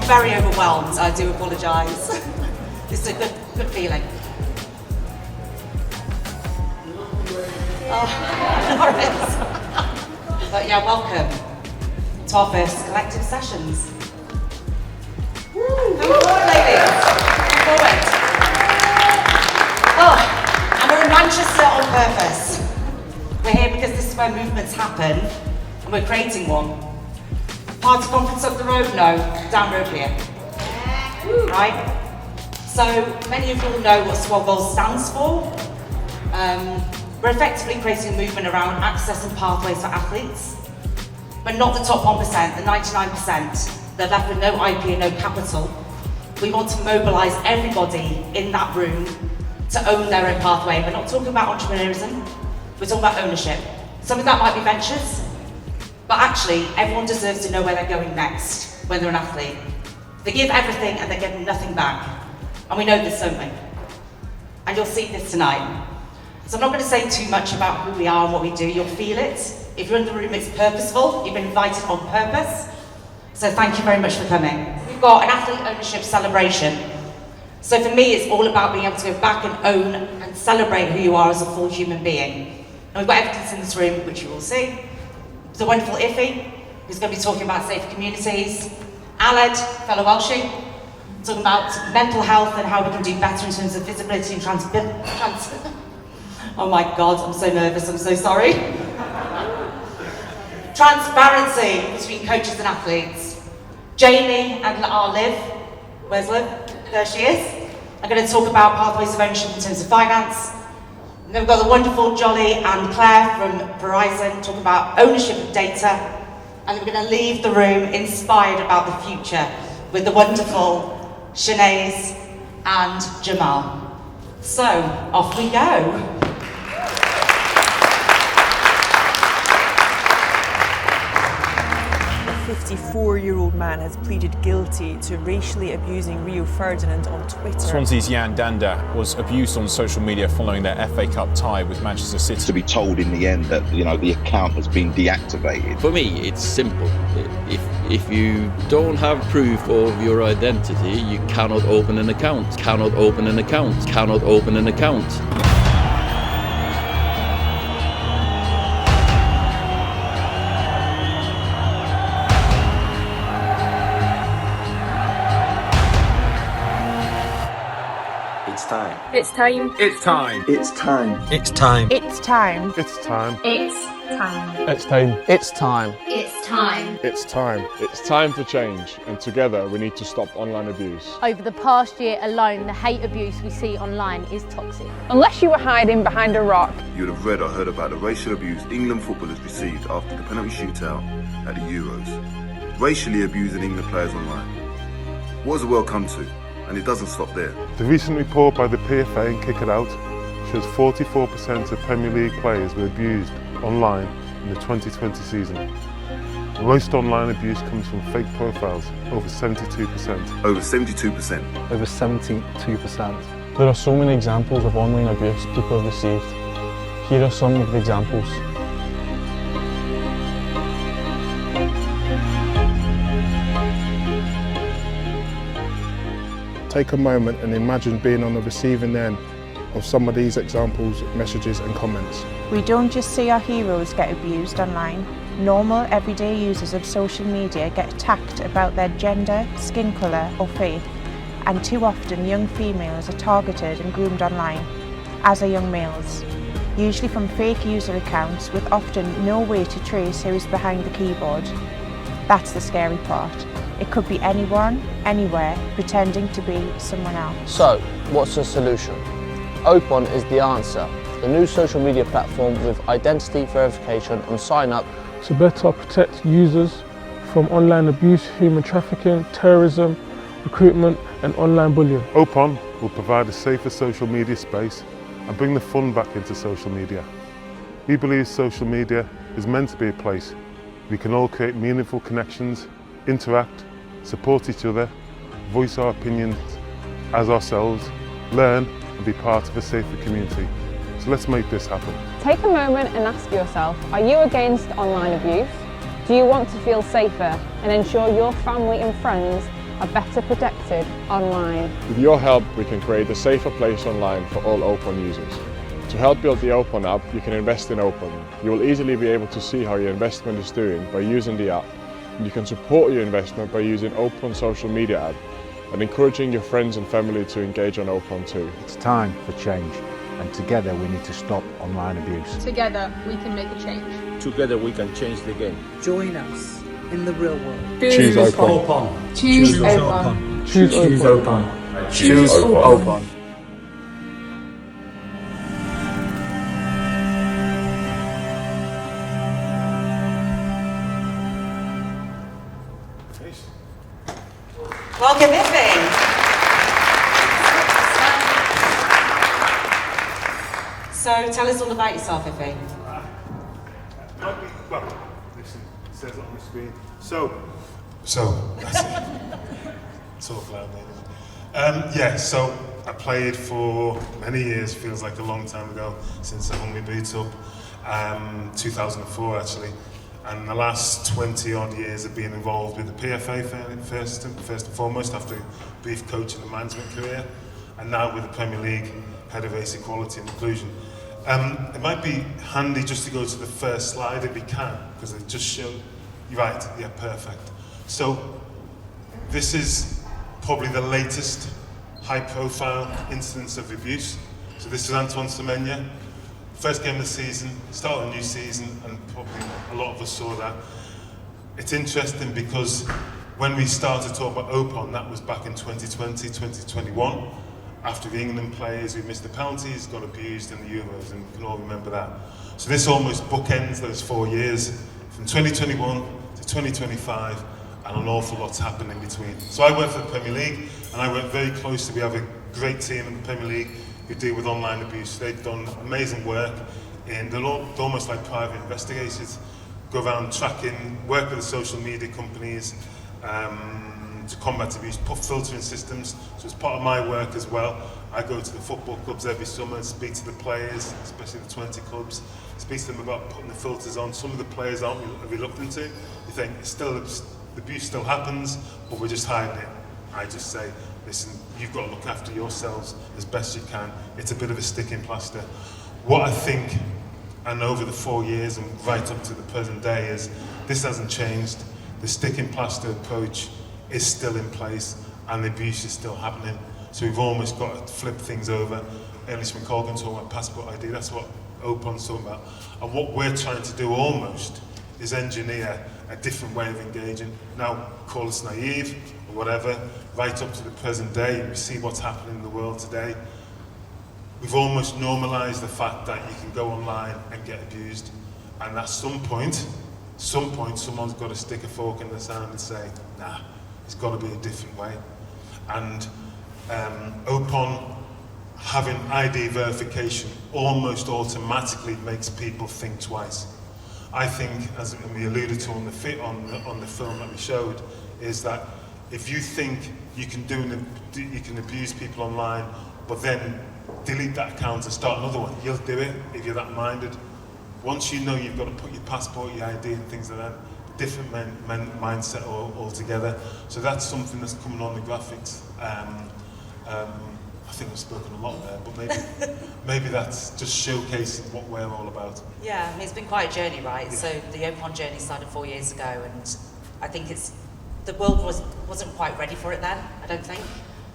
very overwhelmed, I do apologise. It's a good feeling. But yeah, welcome to our first collective sessions. Woo! Come forward, ladies. Come forward. Oh, and we're in Manchester on purpose. We're here because this is where movements happen, and we're creating one. Party conference up the road? No, down road here. Right? So many of you will know what Swell Goals stands for. We're effectively creating a movement around access and pathways for athletes, but not the top 1%, the 99%. They're left with no IP and no capital. We want to mobilise everybody in that room to own their own pathway. We're not talking about entrepreneurism, we're talking about ownership. Some of that might be ventures, but actually everyone deserves to know where they're going next when they're an athlete. They give everything and they get nothing back. And we know this, don't we? And you'll see this tonight. So I'm not going to say too much about who we are and what we do. You'll feel it. If you're in the room, it's purposeful. You've been invited on purpose. So thank you very much for coming. We've got an athlete ownership celebration. So for me, it's all about being able to go back and own and celebrate who you are as a full human being. And we've got evidence in this room, which you will see. The wonderful Iffy, who's going to be talking about safe communities. Aled, fellow Welshie, talking about mental health and how we can do better in terms of visibility and oh my God, I'm so nervous, I'm so sorry. Transparency between coaches and athletes. Jamie and our Liv, where's Liv? There she is. I'm going to talk about pathways of ownership in terms of finance. And then we've got the wonderful Joly and Claire from Prorizon talking about ownership of data. And then we're going to leave the room inspired about the future with the wonderful Sinead and Jamal. So, off we go. A 54-year-old man has pleaded guilty to racially abusing Rio Ferdinand on Twitter. Swansea's Jan Danda was abused on social media following their FA Cup tie with Manchester City. To be told in the end that, the account has been deactivated. For me, it's simple. If you don't have proof of your identity, you cannot open an account. Cannot open an account. Cannot open an account. It's time. It's time. It's time. It's time. It's time. It's time. It's time. It's time. It's time. It's time. It's time. It's time for change, and together we need to stop online abuse. Over the past year alone, the hate abuse we see online is toxic. Unless you were hiding behind a rock. You'd have read or heard about the racial abuse England footballers received after the penalty shootout at the Euros. Racially abusing England players online. What has the world come to? And it doesn't stop there. The recent report by the PFA and Kick It Out shows 44% of Premier League players were abused online in the 2020 season. Most online abuse comes from fake profiles, over 72%. Over 72%. Over 72%. There are so many examples of online abuse people have received. Here are some of the examples. Take a moment and imagine being on the receiving end of some of these examples, messages and comments. We don't just see our heroes get abused online. Normal, everyday users of social media get attacked about their gender, skin colour or faith, and too often young females are targeted and groomed online, as are young males, usually from fake user accounts with often no way to trace who is behind the keyboard. That's the scary part. It could be anyone, anywhere, pretending to be someone else. So, what's the solution? OPON is the answer. The new social media platform with identity verification on sign up to better protect users from online abuse, human trafficking, terrorism, recruitment and online bullying. OPON will provide a safer social media space and bring the fun back into social media. We believe social media is meant to be a place we can all create meaningful connections, interact, support each other, voice our opinions as ourselves, learn and be part of a safer community. So let's make this happen. Take a moment and ask yourself, are you against online abuse? Do you want to feel safer and ensure your family and friends are better protected online. With your help, we can create a safer place online for all OPON users. To help build the OPON app, you can invest in OPON. You will easily be able to see how your investment is doing by using the app. And you can support your investment by using OPON social media app and encouraging your friends and family to engage on OPON too. It's time for change, and together we need to stop online abuse. Together we can make a change. Together we can change the game. Join us in the real world. Choose OPON. Choose OPON. Choose OPON. Choose OPON. Welcome, Iffy. So tell us all about yourself, Iffy. Well, listen, it says it on the screen. So that's it. Talk loudly. Yeah, so I played for many years, feels like a long time ago, since I hung my boots up. 2004 actually. And the last 20 odd years have been involved with the PFA first and foremost, after a brief coaching and management career, and now with the Premier League, head of race equality and inclusion. It might be handy just to go to the first slide if we can, because they just show, you're right, yeah, perfect. So this is probably the latest high profile incidence of abuse. So this is Antoine Semenyo. First game of the season, start of a new season, and probably a lot of us saw that. It's interesting because when we started talking about OPON, that was back in 2020, 2021, after the England players who missed the penalties, got abused in the Euros, and we can all remember that. So this almost bookends those 4 years, from 2021 to 2025, and an awful lot's happened in between. So I work for the Premier League, and I work very closely. We have a great team in the Premier League who deal with online abuse. They've done amazing work, and they're almost like private investigators, go around tracking, work with the social media companies to combat abuse, put filtering systems. So as part of my work as well, I go to the football clubs every summer and speak to the players, especially the 20 clubs, speak to them about putting the filters on. Some of the players aren't reluctant to. You think it's still, the abuse still happens, but we're just hiding it. I just say, listen, you've got to look after yourselves as best you can. It's a bit of a sticking plaster. What I think, and over the 4 years and right up to the present day, is this hasn't changed. The sticking plaster approach is still in place, and the abuse is still happening. So we've almost got to flip things over. Ellis McColgan talking about passport ID, that's what OPON's talking about. And what we're trying to do almost is engineer a different way of engaging. Now, call us naive or whatever, right up to the present day, we see what's happening in the world today. We've almost normalised the fact that you can go online and get abused, and at some point someone's got to stick a fork in the sand and say, nah, it's got to be a different way. And OPON having ID verification almost automatically makes people think twice. I think, as we alluded to on the film that we showed, is that if you think you can abuse people online, but then delete that account and start another one, you'll do it if you're that minded. Once you know you've got to put your passport, your ID and things like that, different mindset altogether. So that's something that's coming on the graphics. I think I've spoken a lot there, but maybe that's just showcasing what we're all about. Yeah, I mean, it's been quite a journey, right? Yeah. So the OPON journey started 4 years ago, and I think the world wasn't quite ready for it then, I don't think,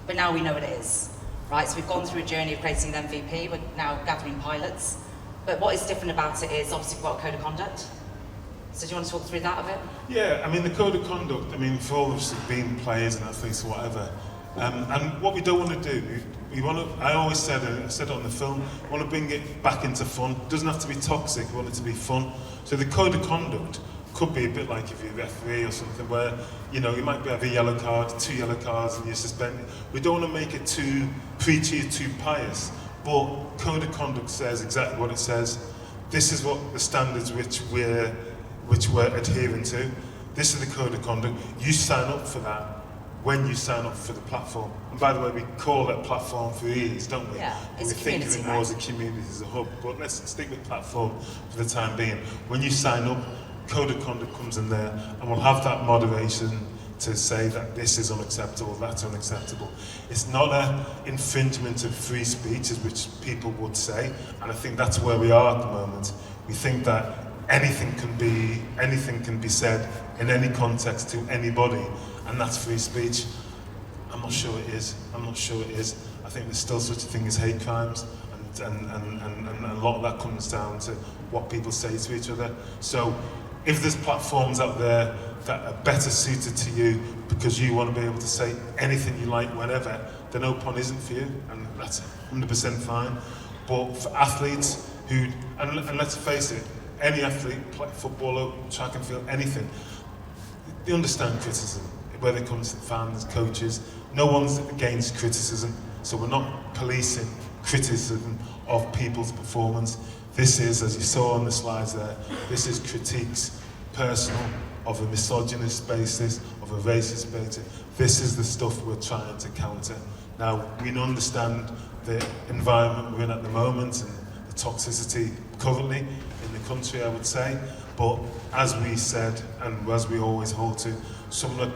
but now we know it is, right? So we've gone through a journey of creating an MVP, we're now gathering pilots, but what is different about it is obviously we've got a code of conduct. So do you want to talk through that a bit? Yeah, I mean, the code of conduct, I mean, for all of us who've been players and athletes or whatever, and what we don't want to do, I always said, I said it on the film, we want to bring it back into fun. It doesn't have to be toxic, we want it to be fun. So the code of conduct could be a bit like if you're a referee or something where, you know, you might have a yellow card, 2 yellow cards and you're suspended. We don't want to make it too preachy or too pious, but code of conduct says exactly what it says. This is what the standards which we're adhering to. This is the code of conduct. You sign up for that when you sign up for the platform. And by the way, we call it platform for ease, don't we? Yeah, it's we think of it more as a community, as a hub, but let's stick with platform for the time being. When you sign up, code of conduct comes in there, and we'll have that moderation, to say that this is unacceptable, that's unacceptable. It's not an infringement of free speech, as which people would say, and I think that's where we are at the moment. We think that anything can be said in any context to anybody, and that's free speech. I'm not sure it is. I think there's still such a thing as hate crimes, and a lot of that comes down to what people say to each other. So if there's platforms out there that are better suited to you because you want to be able to say anything you like whenever, then OPON isn't for you, and that's 100% fine. But for athletes who, and let's face it, any athlete, footballer, track and field, anything, they understand criticism, whether it comes to fans, coaches. No one's against criticism, so we're not policing criticism of people's performance. This is, as you saw on the slides there, this is critiques, personal, of a misogynist basis, of a racist basis. This is the stuff we're trying to counter. Now, we understand the environment we're in at the moment and the toxicity currently in the country, I would say, but as we said, and as we always hold to, someone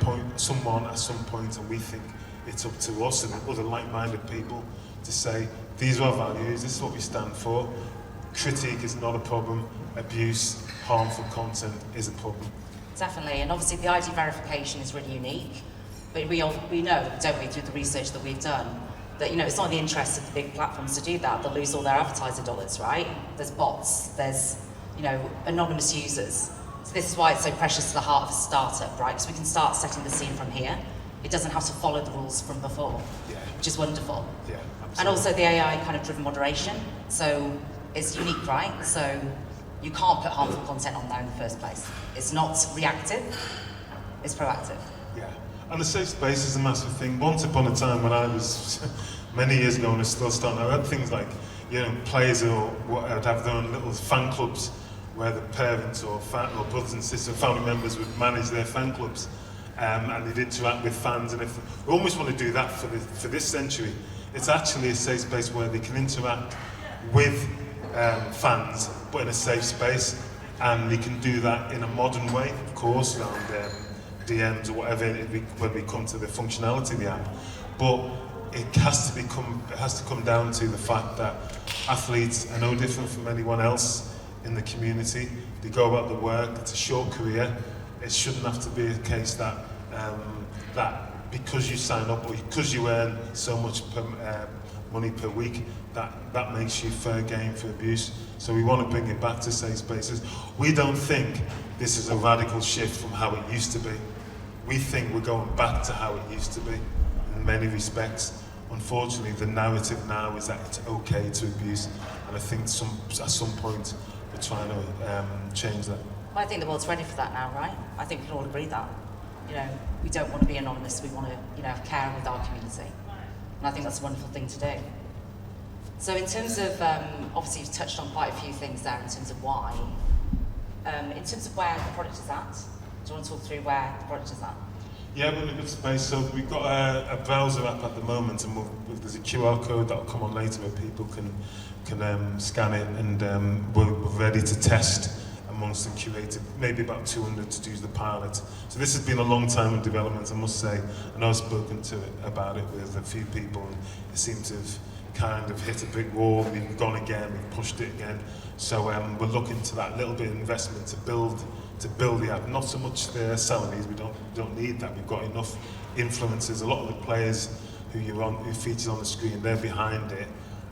at some point, and we think it's up to us and other like-minded people to say, these are our values, this is what we stand for. Critique is not a problem, abuse, harmful content is a problem. Definitely, and obviously the ID verification is really unique, but we know, don't we, through the research that we've done, that it's not in the interest of the big platforms to do that. They'll lose all their advertiser dollars, right? There's bots, there's anonymous users. So this is why it's so precious to the heart of a startup, right? Because we can start setting the scene from here. It doesn't have to follow the rules from before, which is wonderful. Yeah, absolutely. And also the AI kind of driven moderation, so it's unique, right? So you can't put harmful content on there in the first place. It's not reactive, it's proactive. Yeah, and the safe space is a massive thing. Once upon a time when I was, many years ago when I was still starting, I had things like, players would have their own little fan clubs where the parents or brothers and sisters, family members would manage their fan clubs. And they'd interact with fans, and if we almost want to do that for this century, it's actually a safe space where they can interact with fans, but in a safe space, and they can do that in a modern way, of course, around DMs or whatever when we come to the functionality of the app. But it has to come down to the fact that athletes are no different from anyone else in the community. They go about the work, it's a short career. It shouldn't have to be a case that that because you sign up or because you earn so much money per week, that makes you fair game for abuse. So we want to bring it back to safe spaces. We don't think this is a radical shift from how it used to be. We think we're going back to how it used to be in many respects. Unfortunately, the narrative now is that it's okay to abuse, and I think at some point we're trying to change that. Well, I think the world's ready for that now, right? I think we can all agree that. We don't want to be anonymous, we want to, have care with our community. And I think that's a wonderful thing to do. So in terms of, obviously you've touched on quite a few things there in terms of why. In terms of where the product is at, do you want to talk through where the product is at? Yeah, we're in a good space. So we've got a browser app at the moment, and there's a QR code that'll come on later where people can scan it, and we're ready to test amongst the curated, maybe about 200 to use the pilot. So this has been a long time in development, I must say, and I've spoken about it with a few people, and it seemed to have kind of hit a brick wall. We've gone again, we've pushed it again. So we're looking to that little bit of investment to build the app. Not so much the salaries, we don't need that. We've got enough influencers. A lot of the players who featured on the screen, they're behind it,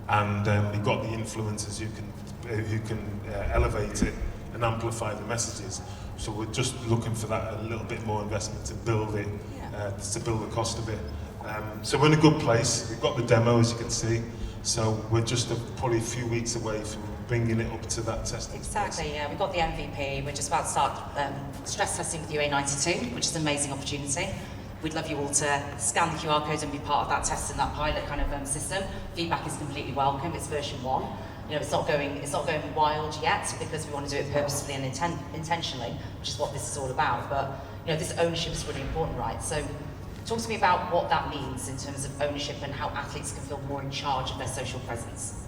and we've got the influencers who can elevate it and amplify the messages. So we're just looking for that a little bit more investment to build it, to build the cost of it. So we're in a good place. We've got the demo, as you can see. So we're just probably a few weeks away from bringing it up to that testing. Exactly, yeah. We've got the MVP. We're just about to start stress testing with UA92, which is an amazing opportunity. We'd love you all to scan the QR code and be part of that test and that pilot kind of system. Feedback is completely welcome. It's version 1. It's not going wild yet because we want to do it purposefully and intentionally, which is what this is all about. But this ownership is really important, right? So talk to me about what that means in terms of ownership and how athletes can feel more in charge of their social presence.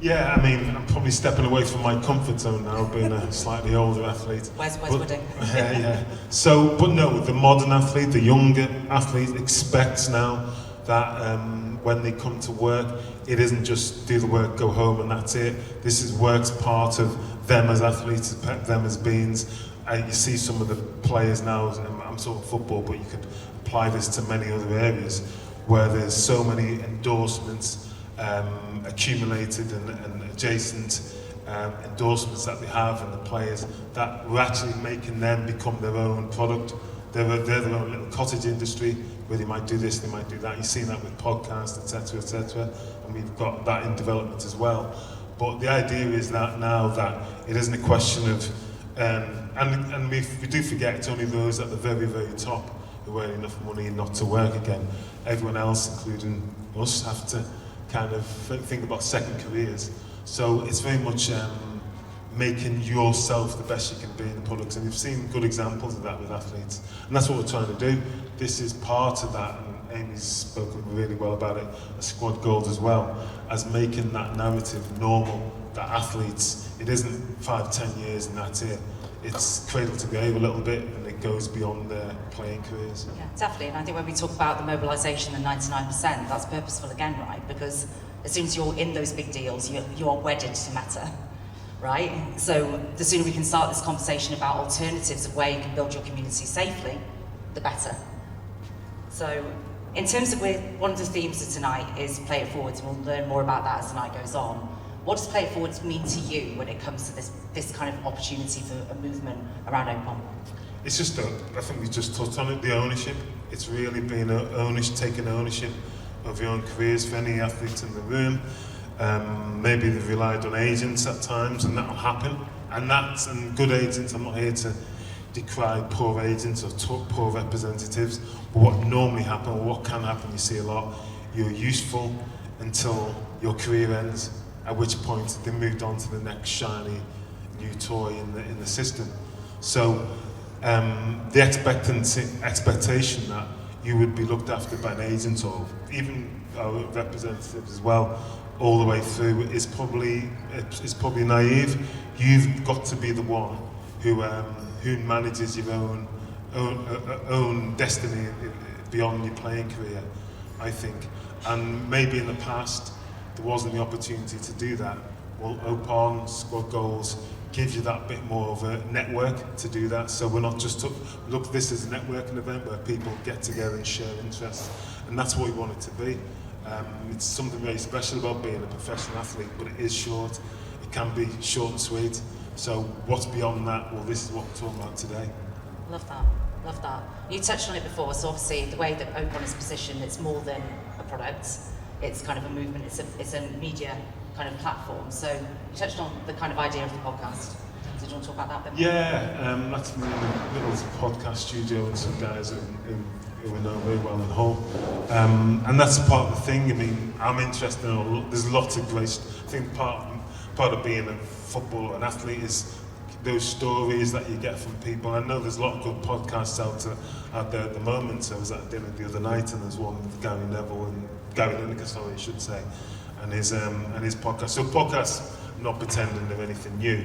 Yeah, I mean, I'm probably stepping away from my comfort zone now, being a slightly older athlete. Where's Woody? Yeah. So, but no, the modern athlete, the younger athlete expects now that when they come to work, it isn't just do the work, go home and that's it. This is work's part of them as athletes, them as beings. You see some of the players now, I'm talking football, but you could apply this to many other areas, where there's so many endorsements accumulated and adjacent endorsements that they have, and the players, that we're actually making them become their own product. They're their own little cottage industry where they might do this, they might do that. You've seen that with podcasts, etc., and we've got that in development as well. But the idea is that now that it isn't a question of, and we do forget it's only those at the very, very top who earn enough money not to work again. Everyone else, including us, have to kind of think about second careers. So it's very much making yourself the best you can be in the products, and you've seen good examples of that with athletes, and that's what we're trying to do. This is part of that, and Amy's spoken really well about it, a squad goals as well, as making that narrative normal, that athletes, it isn't 5-10 years and that's it. It's cradle to grave a little bit, and it goes beyond their playing careers. Yeah, definitely, and I think when we talk about the mobilisation and 99%, that's purposeful again, right? Because as soon as you're in those big deals, you are wedded to Meta, right? So the sooner we can start this conversation about alternatives of where you can build your community safely, the better. So in terms of one of the themes of tonight is play it forward, and we'll learn more about that as the night goes on. What does play it forward mean to you when it comes to this kind of opportunity for a movement around OPON? It's just, I think we just touched on it, the ownership. It's really being taking ownership of your own careers for any athletes in the room. Maybe they've relied on agents at times, and that'll happen. And good agents, I'm not here to decry poor agents or poor representatives, but what normally happens, or what can happen, you see a lot, you're useful until your career ends, at which point they moved on to the next shiny new toy in the system. So the expectation that you would be looked after by an agent, or even our representatives as well, all the way through is probably naive. You've got to be the one who manages your own destiny beyond your playing career, I think. And maybe in the past there wasn't the opportunity to do that. Well, OPON, Squad Goals, gives you that bit more of a network to do that. So we're not just look, this is a networking event where people get together and share interests, and that's what we want it to be. It's something very special about being a professional athlete, but it is short. It can be short and sweet. So what's beyond that? Well, this is what we're talking about today. Love that, love that. You touched on it before, so obviously the way that OPON is positioned, it's more than a product. It's kind of a movement, it's a media kind of platform. So you touched on the kind of idea of the podcast. So do you want to talk about that a bit more? Yeah, that's me in the little podcast studio and some guys who we know very well in Hull. And that's part of the thing. I mean, I'm interested in there's lots of great, I think part of being a footballer, an athlete, is those stories that you get from people. I know there's a lot of good podcasts out there at the moment. So I was at dinner the other night, and there's one with Gary Lineker, sorry, I should say, and his podcast. So podcasts, I'm not pretending they're anything new,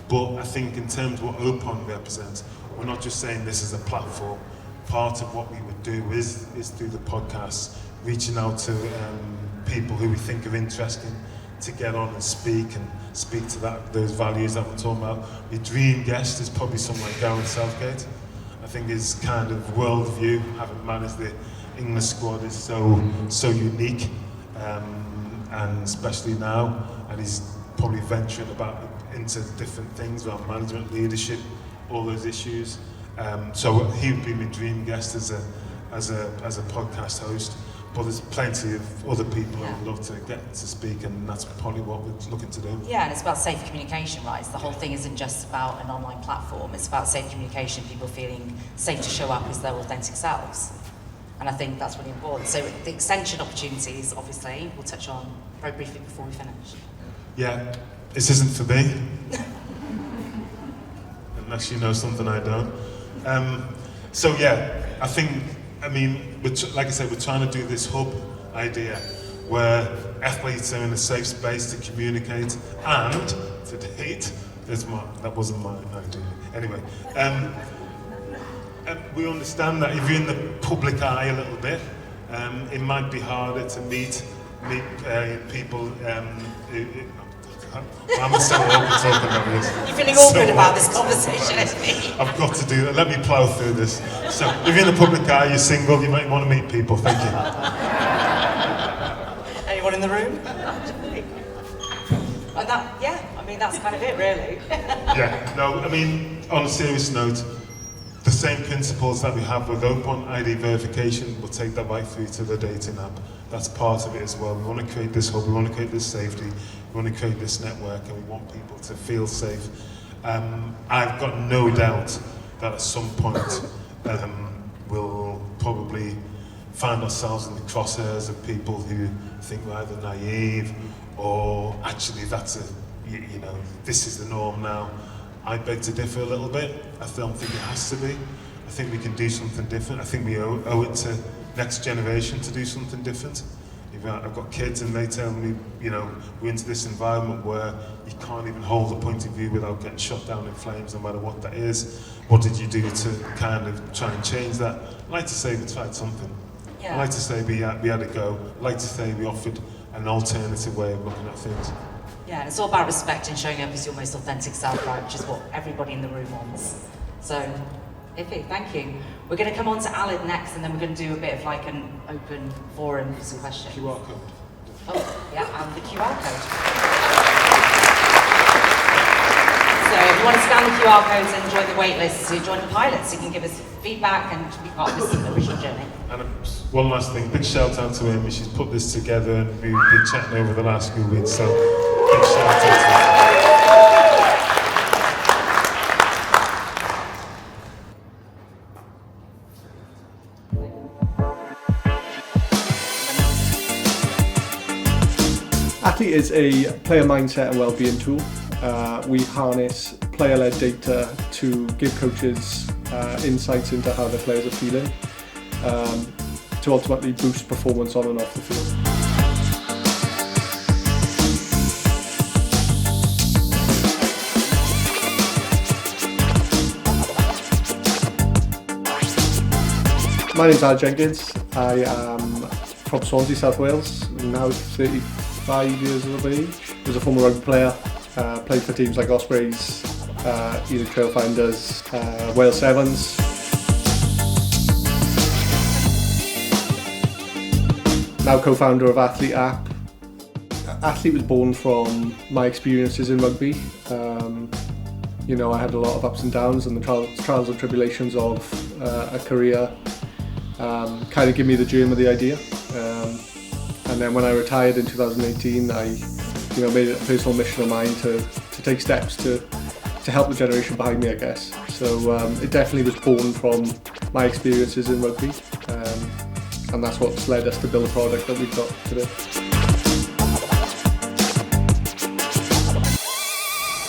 but I think in terms of what OPON represents, we're not just saying this is a platform. Part of what we would do is through the podcasts, reaching out to people who we think are interesting to get on and speak to those values that we're talking about. Your dream guest is probably someone like Gareth Southgate. I think his kind of worldview, having managed the English squad, is so unique, and especially now, and he's probably venturing into different things around management, leadership, all those issues. So he would be my dream guest as a podcast host. But there's plenty of other people who would love to get to speak, and that's probably what we're looking to do. Yeah, and it's about safe communication, right? So the whole thing isn't just about an online platform, it's about safe communication, people feeling safe to show up as their authentic selves. And I think that's really important. So the extension opportunities, obviously, we'll touch on very briefly before we finish. Yeah, this isn't for me. Unless you know something I don't. So yeah, I mean, like I said, we're trying to do this hub idea where athletes are in a safe space to communicate, and to date, that wasn't my idea. Anyway, we understand that if you're in the public eye a little bit, it might be harder to meet people. I'm so awkward talking about this. You're feeling awkward about this conversation, Iffy. I've got to do that. Let me plough through this. So, if you're in the public eye, you're single, you might want to meet people. Thank you. Anyone in the room? And that's kind of it, really. Yeah, no, I mean, on a serious note, the same principles that we have with OPON ID verification, we'll take that right through to the dating app. That's part of it as well. We want to create this hub, we want to create this safety, we want to create this network, and we want people to feel safe. I've got no doubt that at some point we'll probably find ourselves in the crosshairs of people who think we're either naive or actually this is the norm now. I beg to differ a little bit. I don't think it has to be. I think we can do something different. I think we owe it to next generation to do something different. I've got kids and they tell me, we're into this environment where you can't even hold a point of view without getting shot down in flames, no matter what that is. What did you do to kind of try and change that? I'd like to say we tried something. Yeah. I'd like to say we had a go. I'd like to say we offered an alternative way of looking at things. Yeah, and it's all about respect and showing up as your most authentic self, right, which is what everybody in the room wants. So, Iffy, thank you. We're going to come on to Alid next, and then we're going to do a bit of like an open forum for some questions. QR code. Oh, yeah, and the QR code. So if you want to scan the QR codes and join the waitlist, so join the pilots, you can give us feedback and be part of this original journey. And one last thing, big shout out to Amy. She's put this together and we've been chatting over the last few weeks, so big shout out to her. Athleet is a player mindset and wellbeing tool. We harness player-led data to give coaches insights into how their players are feeling to ultimately boost performance on and off the field. My name's Jenkins. I am from Swansea, South Wales, now 35 years of age. I was a former rugby player, played for teams like Ospreys, Ely Trailfinders, Wales Sevens. Now co-founder of Athlete app. Athlete was born from my experiences in rugby. I had a lot of ups and downs and the trials and tribulations of a career kind of give me the germ of the idea. And then when I retired in 2018, I made it a personal mission of mine to take steps to help the generation behind me, I guess. So it definitely was born from my experiences in rugby, and that's what's led us to build a product that we've got today.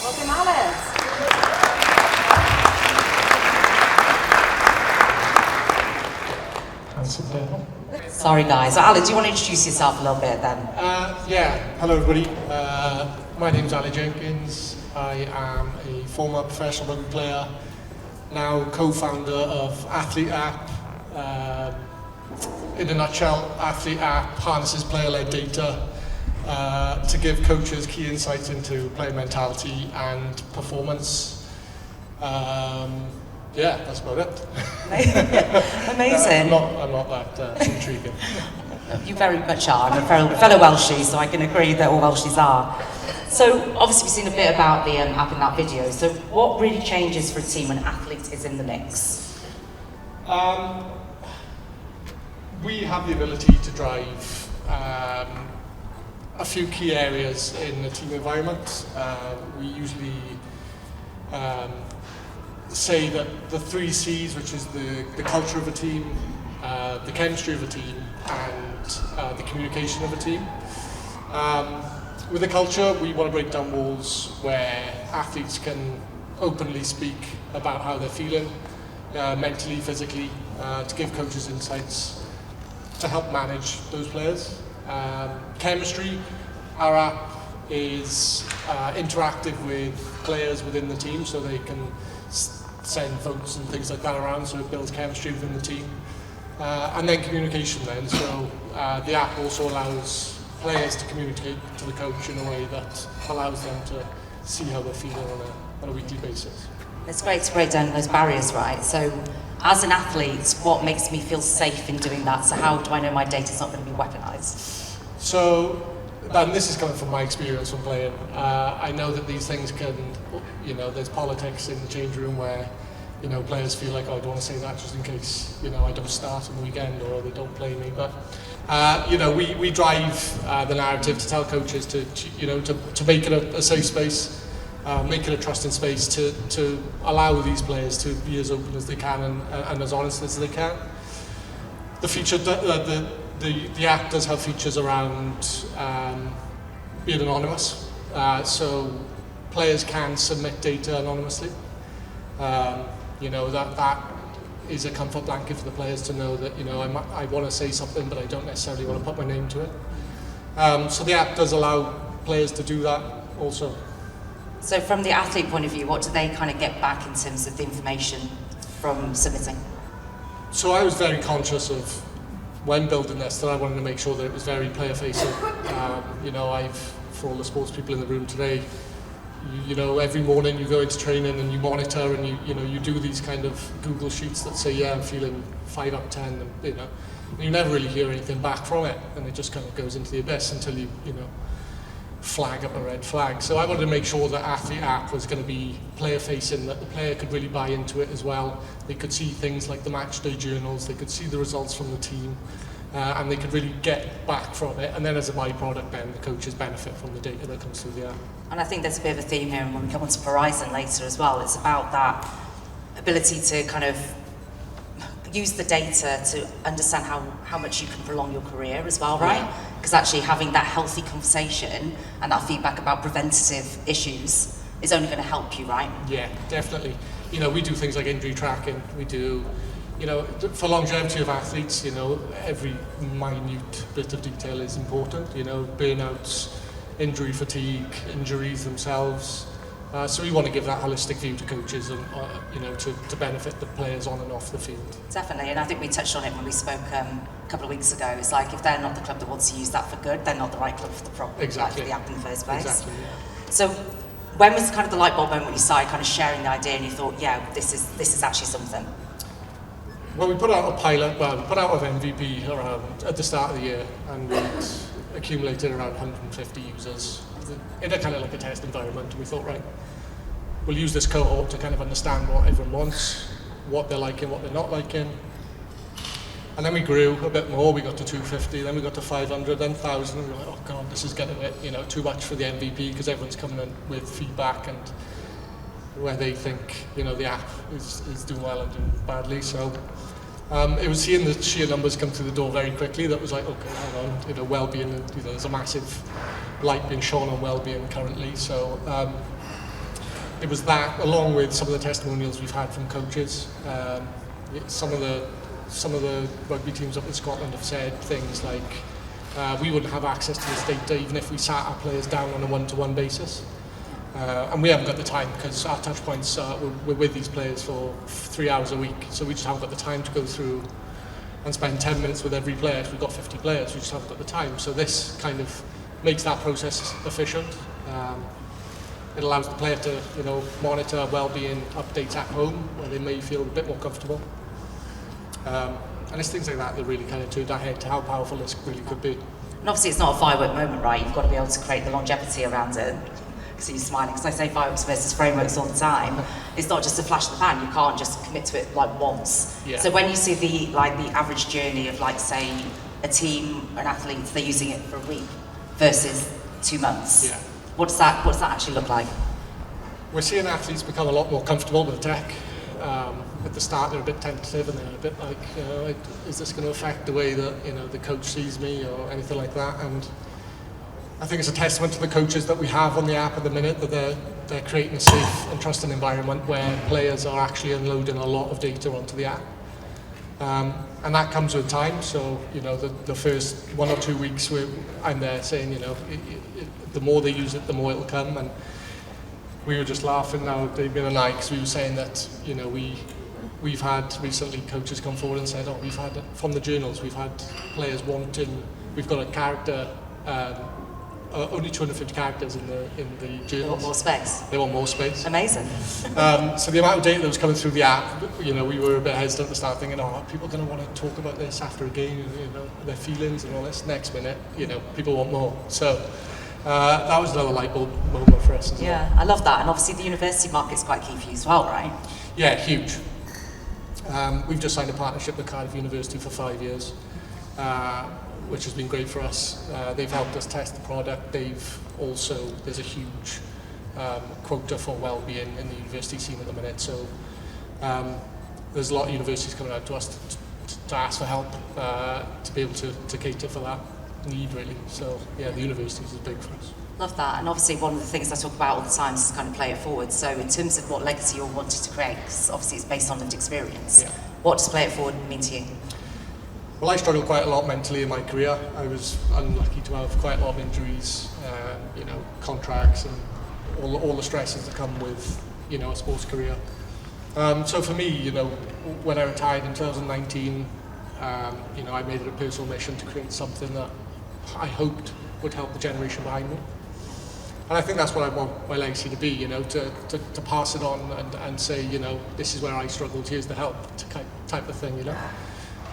Welcome, Alice. Sorry guys, Ali, do you want to introduce yourself a little bit then? Hello everybody. My name's Ali Jenkins. I am a former professional rugby player, now co-founder of Athlete app. In a nutshell, Athlete app harnesses player-led data to give coaches key insights into player mentality and performance. That's about it. Amazing. I'm not that intriguing. You very much are. I'm a fellow Welshie, so I can agree that all Welshies are. So obviously we've seen a bit about the app in that video. So what really changes for a team when Athlete is in the mix? We have the ability to drive a few key areas in a team environment. We usually say that the 3 C's, which is the culture of a team, the chemistry of a team, and the communication of a team. With the culture, we want to break down walls where athletes can openly speak about how they're feeling, mentally, physically, to give coaches insights to help manage those players. Chemistry, our app is interactive with players within the team, so they can send votes and things like that around, so it builds chemistry within the team. And then communication then, so the app also allows players to communicate to the coach in a way that allows them to see how they're feeling on a weekly basis. It's great to break down those barriers, right? So as an athlete, what makes me feel safe in doing that? So how do I know my data's not going to be weaponized? So, and this is coming from my experience from playing. I know that these things can, there's politics in the change room where, players feel like, oh, I don't want to say that just in case, I don't start on the weekend or they don't play me. But, we drive the narrative to tell coaches to make it a safe space. Make it a trusting space to allow these players to be as open as they can and as honest as they can. The feature, the app does have features around being anonymous, so players can submit data anonymously. That is a comfort blanket for the players to know that I want to say something, but I don't necessarily want to put my name to it. So the app does allow players to do that also. So from the athlete point of view, what do they kind of get back in terms of the information from submitting? So I was very conscious of, when building this, that I wanted to make sure that it was very player-facing. For all the sports people in the room today, every morning you go into training and you monitor and you do these kind of Google sheets that say, yeah, I'm feeling 5 up 10, and you never really hear anything back from it, and it just kind of goes into the abyss until you flag up a red flag. So I wanted to make sure that the app was going to be player-facing, that the player could really buy into it as well. They could see things like the match day journals, they could see the results from the team, and they could really get back from it. And then as a byproduct, then the coaches benefit from the data that comes through the app. And I think there's a bit of a theme here, and when we come on to Prorizon later as well, it's about that ability to kind of use the data to understand how much you can prolong your career as well, right? Because actually having that healthy conversation and that feedback about preventative issues is only going to help you, right? Yeah, definitely. We do things like injury tracking. We do, for longevity of athletes, every minute bit of detail is important. Burnouts, injury fatigue, injuries themselves. So we want to give that holistic view to coaches and, to benefit the players on and off the field. Definitely, and I think we touched on it when we spoke a couple of weeks ago. It's like, if they're not the club that wants to use that for good, they're not the right club for the problem, exactly. Like for the app in the first place. Exactly, yeah. So when was kind of the light bulb moment when you started kind of sharing the idea and you thought, yeah, this is actually something? Well, we put out a pilot, we put out an MVP around at the start of the year, and we'd accumulated around 150 users in a kind of like a test environment. And we thought, right, we'll use this cohort to kind of understand what everyone wants, what they're liking, what they're not liking. And then we grew a bit more. We got to 250, then we got to 500, then 1,000. And we were like, oh God, this is getting too much for the MVP, because everyone's coming in with feedback and where they think the app is doing well and doing badly. So it was seeing the sheer numbers come through the door very quickly that was like, okay, hang on, Wellbeing, there's a massive light being shone on Wellbeing currently. So it was that, along with some of the testimonials we've had from coaches. Some of the rugby teams up in Scotland have said things like, we wouldn't have access to this data even if we sat our players down on a one-to-one basis. And we haven't got the time, because our touch points, we're with these players for 3 hours a week, so we just haven't got the time to go through and spend 10 minutes with every player. If we've got 50 players, we just haven't got the time. So this kind of makes that process efficient. It allows the player to monitor well-being updates at home, where they may feel a bit more comfortable. And it's things like that that really kind of turned our head to how powerful this really could be. And obviously it's not a firework moment, right? You've got to be able to create the longevity around it. So you're smiling, because I say fireworks versus frameworks all the time. It's not just a flash in the pan. You can't just commit to it like once. Yeah. So when you see the average journey of say a team, an athlete, they're using it for a week versus 2 months. Yeah. What does that actually look like? We're seeing athletes become a lot more comfortable with tech. At the start they're a bit tentative and they're a bit like, is this going to affect the way that the coach sees me or anything like that? And I think it's a testament to the coaches that we have on the app at the minute that they're creating a safe and trusting environment where players are actually unloading a lot of data onto the app. And that comes with time. So, you know, the first 1 or 2 weeks I'm there saying, you know, the more they use it, the more it'll come. And we were just laughing now, David and I, because we were saying that, you know, we've had recently coaches come forward and said, oh, we've had, from the journals, we've had players wanting, we've got a character, only 250 characters in the journals. They want more space. They want more space. Amazing. So the amount of data that was coming through the app, you know, we were a bit hesitant to start thinking, oh, are people going to want to talk about this after a game, you know, their feelings and all this. Next minute, you know, people want more. So that was another light bulb moment for us as well. Yeah, I love that. And obviously the university market's quite key for you as well, right? Yeah, huge. We've just signed a partnership with Cardiff University for 5 years, which has been great for us. They've helped us test the product. There's a huge quota for Wellbeing in the university scene at the minute. So there's a lot of universities coming out to us to ask for help, to be able to cater for that need, really. So yeah, the universities is big for us. Love that. And obviously one of the things I talk about all the time is kind of play it forward. So in terms of what legacy you're wanting to create, because obviously it's based on lived experience, what does play it forward mean to you? Well, I struggled quite a lot mentally in my career. I was unlucky to have quite a lot of injuries, you know, contracts and all the stresses that come with, you know, a sports career. So for me, you know, when I retired in 2019, you know, I made it a personal mission to create something that I hoped would help the generation behind me. And I think that's what I want my legacy to be, you know, to pass it on and say, you know, this is where I struggled, here's the help, type of thing, you know.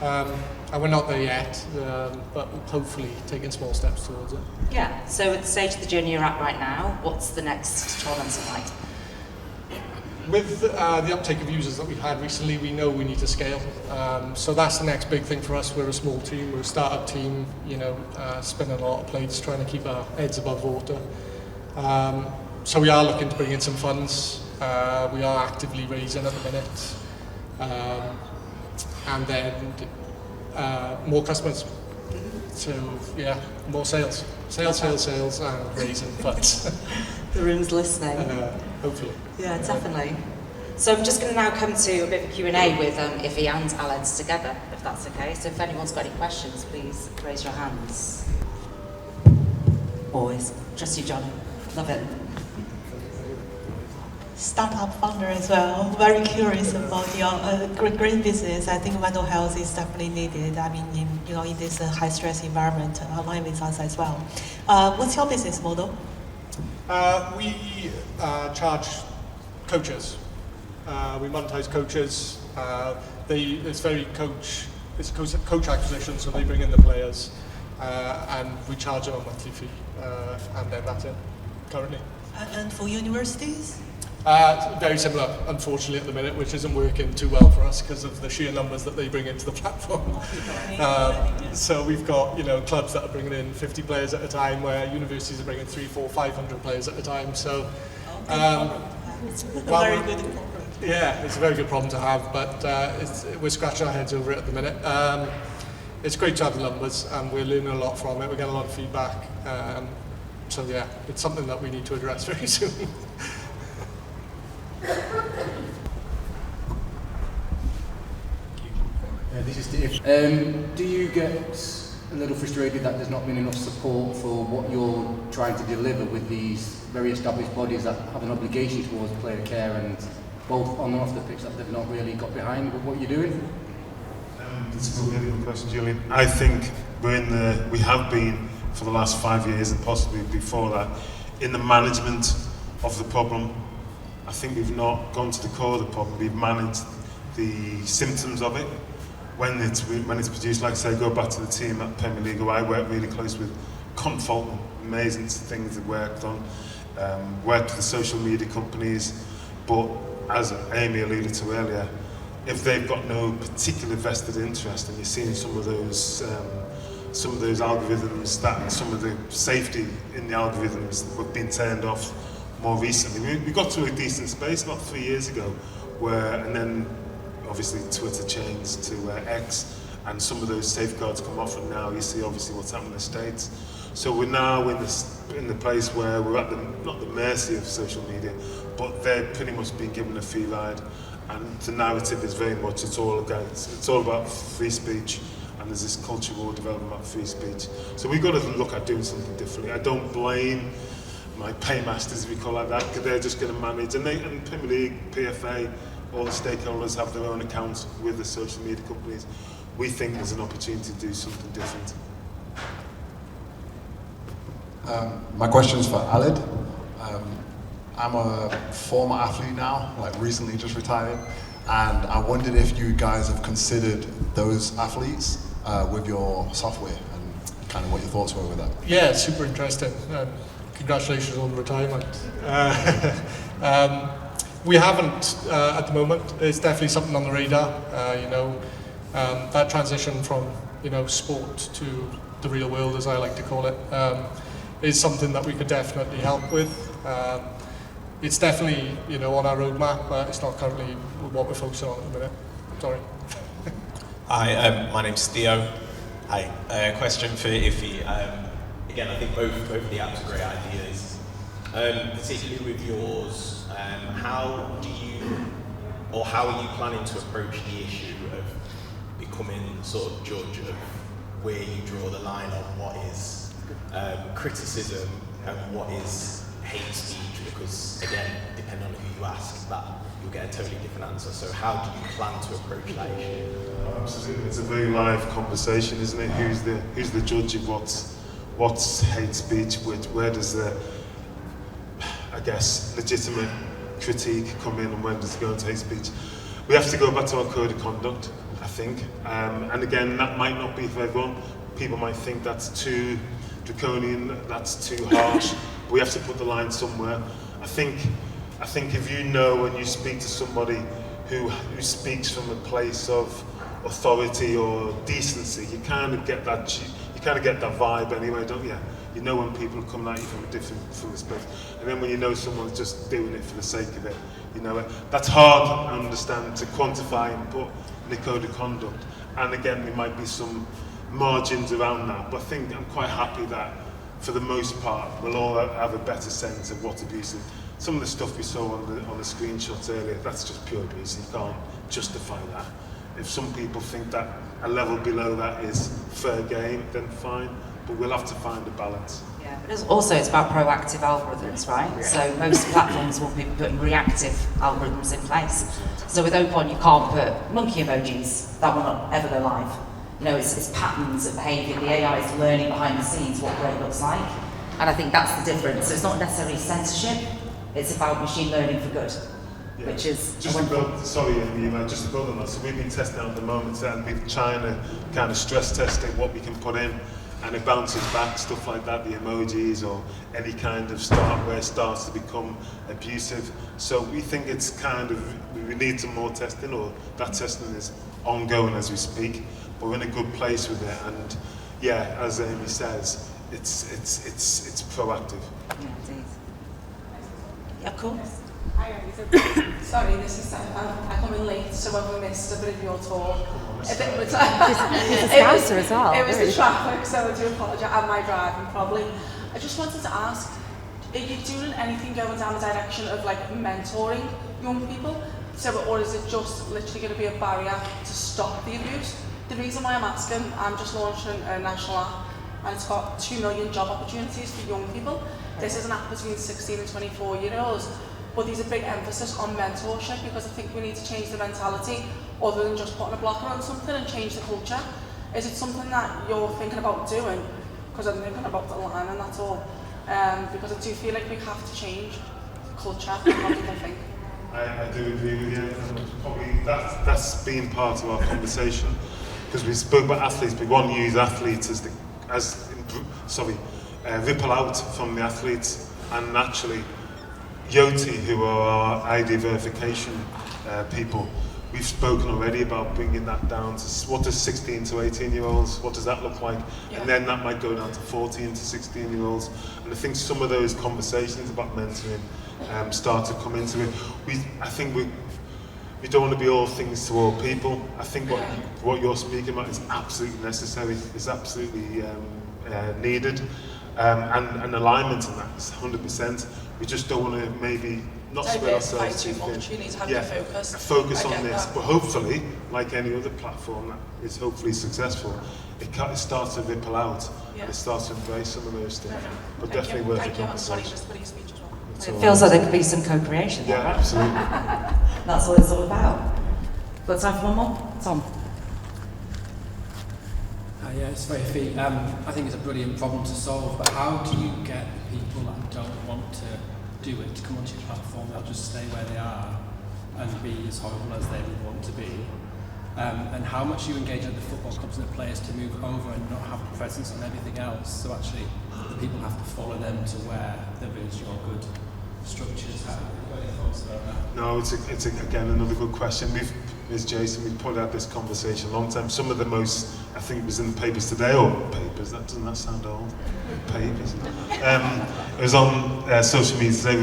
And we're not there yet, but hopefully taking small steps towards it. Yeah, so at the stage of the journey you're at right now, what's the next 12 months like? With the uptake of users that we've had recently, we know we need to scale. So that's the next big thing for us. We're a small team, we're a startup team, you know, spinning a lot of plates, trying to keep our heads above water. So we are looking to bring in some funds. We are actively raising at the minute. And then more customers. So yeah, more sales. Sales and raising funds. The room's listening. Hopefully. Yeah, definitely. So I'm just going to now come to a bit of a Q&A with Iffy and Alex together, if that's okay. So if anyone's got any questions, please raise your hands. Always. Trust you, Johnny. Love it. Startup founder as well. Very curious about your great business. I think mental health is definitely needed. I mean, in this high stress environment, align with us as well. What's your business model? We charge coaches. We monetize coaches. It's coach acquisition, so they bring in the players, and we charge them a monthly fee, and then that's it currently. And for universities? Very similar, unfortunately, at the minute, which isn't working too well for us because of the sheer numbers that they bring into the platform. So we've got, you know, clubs that are bringing in 50 players at a time, where universities are bringing 300, 400, 500 players at a time. So, it's a very good problem. Yeah, it's a very good problem to have, but we're scratching our heads over it at the minute. It's great to have the numbers, and we're learning a lot from it. We're getting a lot of feedback. So yeah, it's something that we need to address very soon. This is Steve. Do you get a little frustrated that there's not been enough support for what you're trying to deliver with these very established bodies that have an obligation towards player care, and both on and off the pitch that they've not really got behind with what you're doing? That's a really good question, Julian. I think we have been for the last 5 years, and possibly before that, in the management of the problem. I think we've not gone to the core of the problem. We've managed the symptoms of it. When it's produced, like I say, go back to the team at Premier League, who I work really close with, Confalt, amazing things they've worked on, worked with the social media companies, but as Amy alluded to earlier, if they've got no particular vested interest, and you're seeing some of those algorithms, that some of the safety in the algorithms have been turned off more recently. We got to a decent space about 3 years ago, and then obviously Twitter changed to X, and some of those safeguards come off, and now you see obviously what's happening in the States. So we're now in the place where we're at not the mercy of social media, but they're pretty much being given a free ride, And the narrative is very much, it's all about free speech, and there's this cultural development about free speech. So we've got to look at doing something differently. I don't blame my paymasters, if we call it that, because they're just going to manage, and Premier League, PFA, all the stakeholders have their own accounts with the social media companies. We think there's an opportunity to do something different. My question's for Alid. I'm a former athlete now, like recently just retired, and I wondered if you guys have considered those athletes with your software and kind of what your thoughts were with that. Yeah, it's super interesting. Congratulations on retirement. We haven't at the moment. It's definitely something on the radar. That transition from sport to the real world, as I like to call it, is something that we could definitely help with. It's definitely on our roadmap, but it's not currently what we're focusing on at the minute. Sorry. Hi, my name's Theo. Hi. Question for Iffy. Again, I think both of the apps are great ideas. Particularly with yours, how are you planning to approach the issue of becoming sort of judge of where you draw the line on what is criticism and what is hate speech? Because again, depending on who you ask, that you'll get a totally different answer. So how do you plan to approach that issue? Absolutely, it's a very live conversation, isn't it? Who's the judge of what's hate speech? Where does the, I guess, legitimate critique come in, and when does it go into hate speech? We have to go back to our code of conduct, I think. And again, that might not be for everyone. People might think that's too draconian, that's too harsh. We have to put the line somewhere. I think if you know when you speak to somebody who speaks from a place of authority or decency, you kind of get that vibe anyway, don't you? You know when people are coming at you from a space. And then when you know someone's just doing it for the sake of it, that's hard, I understand, to quantify and put in the code of conduct. And again, there might be some margins around that, but I think I'm quite happy that for the most part, we'll all have a better sense of what's abusive. Some of the stuff we saw on the screenshots earlier, that's just pure abuse. You can't justify that. If some people think that a level below that is fair game, then fine. But we'll have to find a balance. Yeah, but also it's about proactive algorithms, right? Yeah. So most platforms will be putting reactive algorithms in place. So with OPON, you can't put monkey emojis. That will not ever go live. It's patterns of behaviour. The AI is learning behind the scenes what great looks like. And I think that's the difference. So it's not necessarily censorship, it's about machine learning for good. Yeah. Which is... Just to build on that, so we've been testing at the moment, and we've trying to kind of stress testing what we can put in, and it bounces back, stuff like that, the emojis or any kind of start where it starts to become abusive. So we think it's kind of, we need some more testing, or that testing is ongoing as we speak. But we're in a good place with it, and yeah, as Amy says, it's proactive. Yeah, indeed. Yeah, of course. Hi, Amy. Sorry, this is I come in late, so I've missed a bit of your talk. He's a Scouser as well. It was the traffic, so I do apologise, and my driving probably. I just wanted to ask, are you doing anything going down the direction of like mentoring young people? Or is it just literally going to be a barrier to stop the abuse? The reason why I'm asking, I'm just launching a national app, and it's got 2 million job opportunities for young people. This is an app between 16 and 24-year-olds, but there's a big emphasis on mentorship, because I think we need to change the mentality other than just putting a blocker on something, and change the culture. Is it something that you're thinking about doing? Because I'm thinking about the line, and that's all. Because I do feel like we have to change culture and how people think. I do agree with you, and probably that's been part of our conversation. Because we spoke about athletes, we want to use athletes ripple out from the athletes, and naturally, Yoti, who are our ID verification people, we've spoken already about bringing that down to what does 16 to 18-year-olds, what does that look like? Yeah. And then that might go down to 14 to 16-year-olds. And I think some of those conversations about mentoring start to come into it. I think we don't want to be all things to all people. I think what you're speaking about is absolutely necessary, is absolutely needed, and alignment in that is 100%. We just don't want to maybe not Don't spread ourselves too too much. thin. You need to have Yeah, your focus. focus I on get this, that. but hopefully, like any other platform that is hopefully successful, it starts to ripple out Yeah. and it starts to embrace some of those things. But Thank definitely you. worth Thank a you. I'm sorry, conversation. just for your speech as well. It's It all feels right. like there could be some co-creation there, Yeah, right? absolutely. That's what it's all about. Got time for one more? Tom. Yeah, it's very Iffy. I think it's a brilliant problem to solve, but how do you get people that don't want to do it to come onto your platform? They'll just stay where they are and be as horrible as they would want to be. And how much you engage at the football clubs and the players to move over and not have a presence on everything else. So actually, the people have to follow them to where there is your good structures. Have you got any thoughts about that? No, it's again another good question. Ms. Jason, we've put out this conversation a long time. Some of the most, I think it was in the papers today, or papers, doesn't that sound old? Papers. It was on social media today.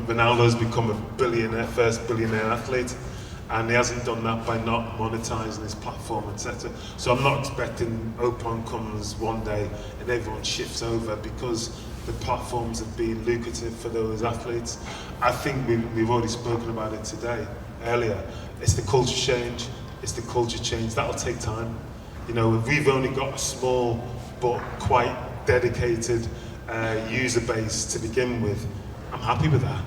Ronaldo's become a billionaire, first billionaire athlete, and he hasn't done that by not monetising his platform, etc. So I'm not expecting OPON comes one day and everyone shifts over because the platforms have been lucrative for those athletes. I think we've already spoken about it today, earlier. It's the culture change, it's the culture change. That'll take time. You know, if we've only got a small but quite dedicated user base to begin with, I'm happy with that,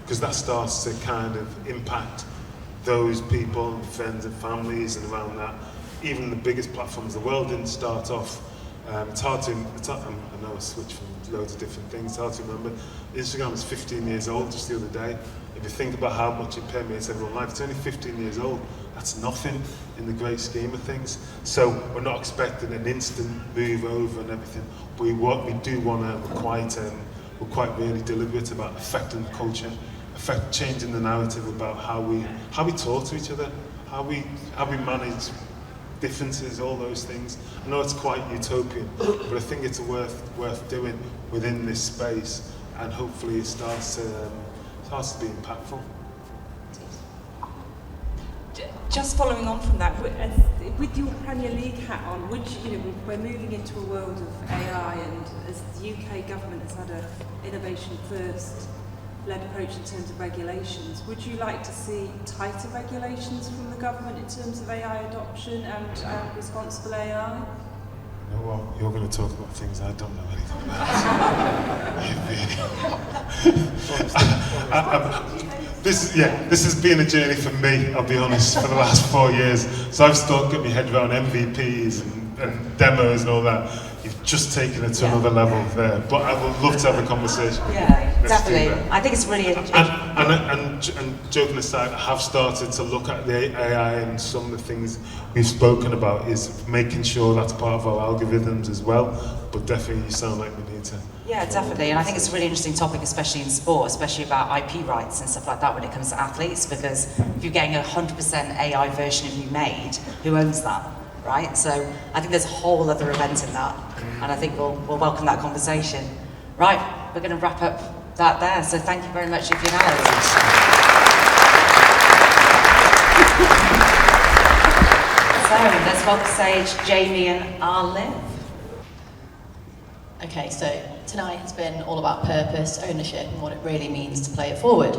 because that starts to kind of impact those people and friends and families and around that. Even the biggest platforms in the world didn't start off. It's hard to, I know I switched from loads of different things, it's hard to remember. Instagram is 15 years old just the other day. If you think about how much it permeates everyone's life, it's only 15 years old. That's nothing in the great scheme of things. So we're not expecting an instant move over and everything. But we do want to, we're quite really deliberate about affecting the culture, changing the narrative about how we talk to each other, how we manage differences, all those things. I know it's quite utopian, but I think it's worth doing within this space, and hopefully it starts to be impactful. Just following on from that, with your Premier League hat on, we're moving into a world of AI, and as the UK government has had an innovation first led approach in terms of regulations, would you like to see tighter regulations from the government in terms of AI adoption and responsible AI? You know what? You're going to talk about things I don't know anything about. This has been a journey for me, I'll be honest, for the last 4 years. So I've still got my head around MVPs and demos and all that. You've just taken it to another level there. But I would love to have a conversation. Yeah, definitely. I think it's really and joking aside, I have started to look at the AI, and some of the things we've spoken about is making sure that's part of our algorithms as well. But definitely you sound like we need to. Yeah, definitely, and I think it's a really interesting topic, especially in sport, especially about IP rights and stuff like that when it comes to athletes, because if you're getting a 100% AI version of you made, who owns that, right? So I think there's a whole other event in that, and I think we'll welcome that conversation. Right, we're going to wrap up that there, so thank you very much, Iffy and Alex. So let's welcome stage Jamie and Arliv. Okay, so tonight has been all about purpose, ownership, and what it really means to play it forward.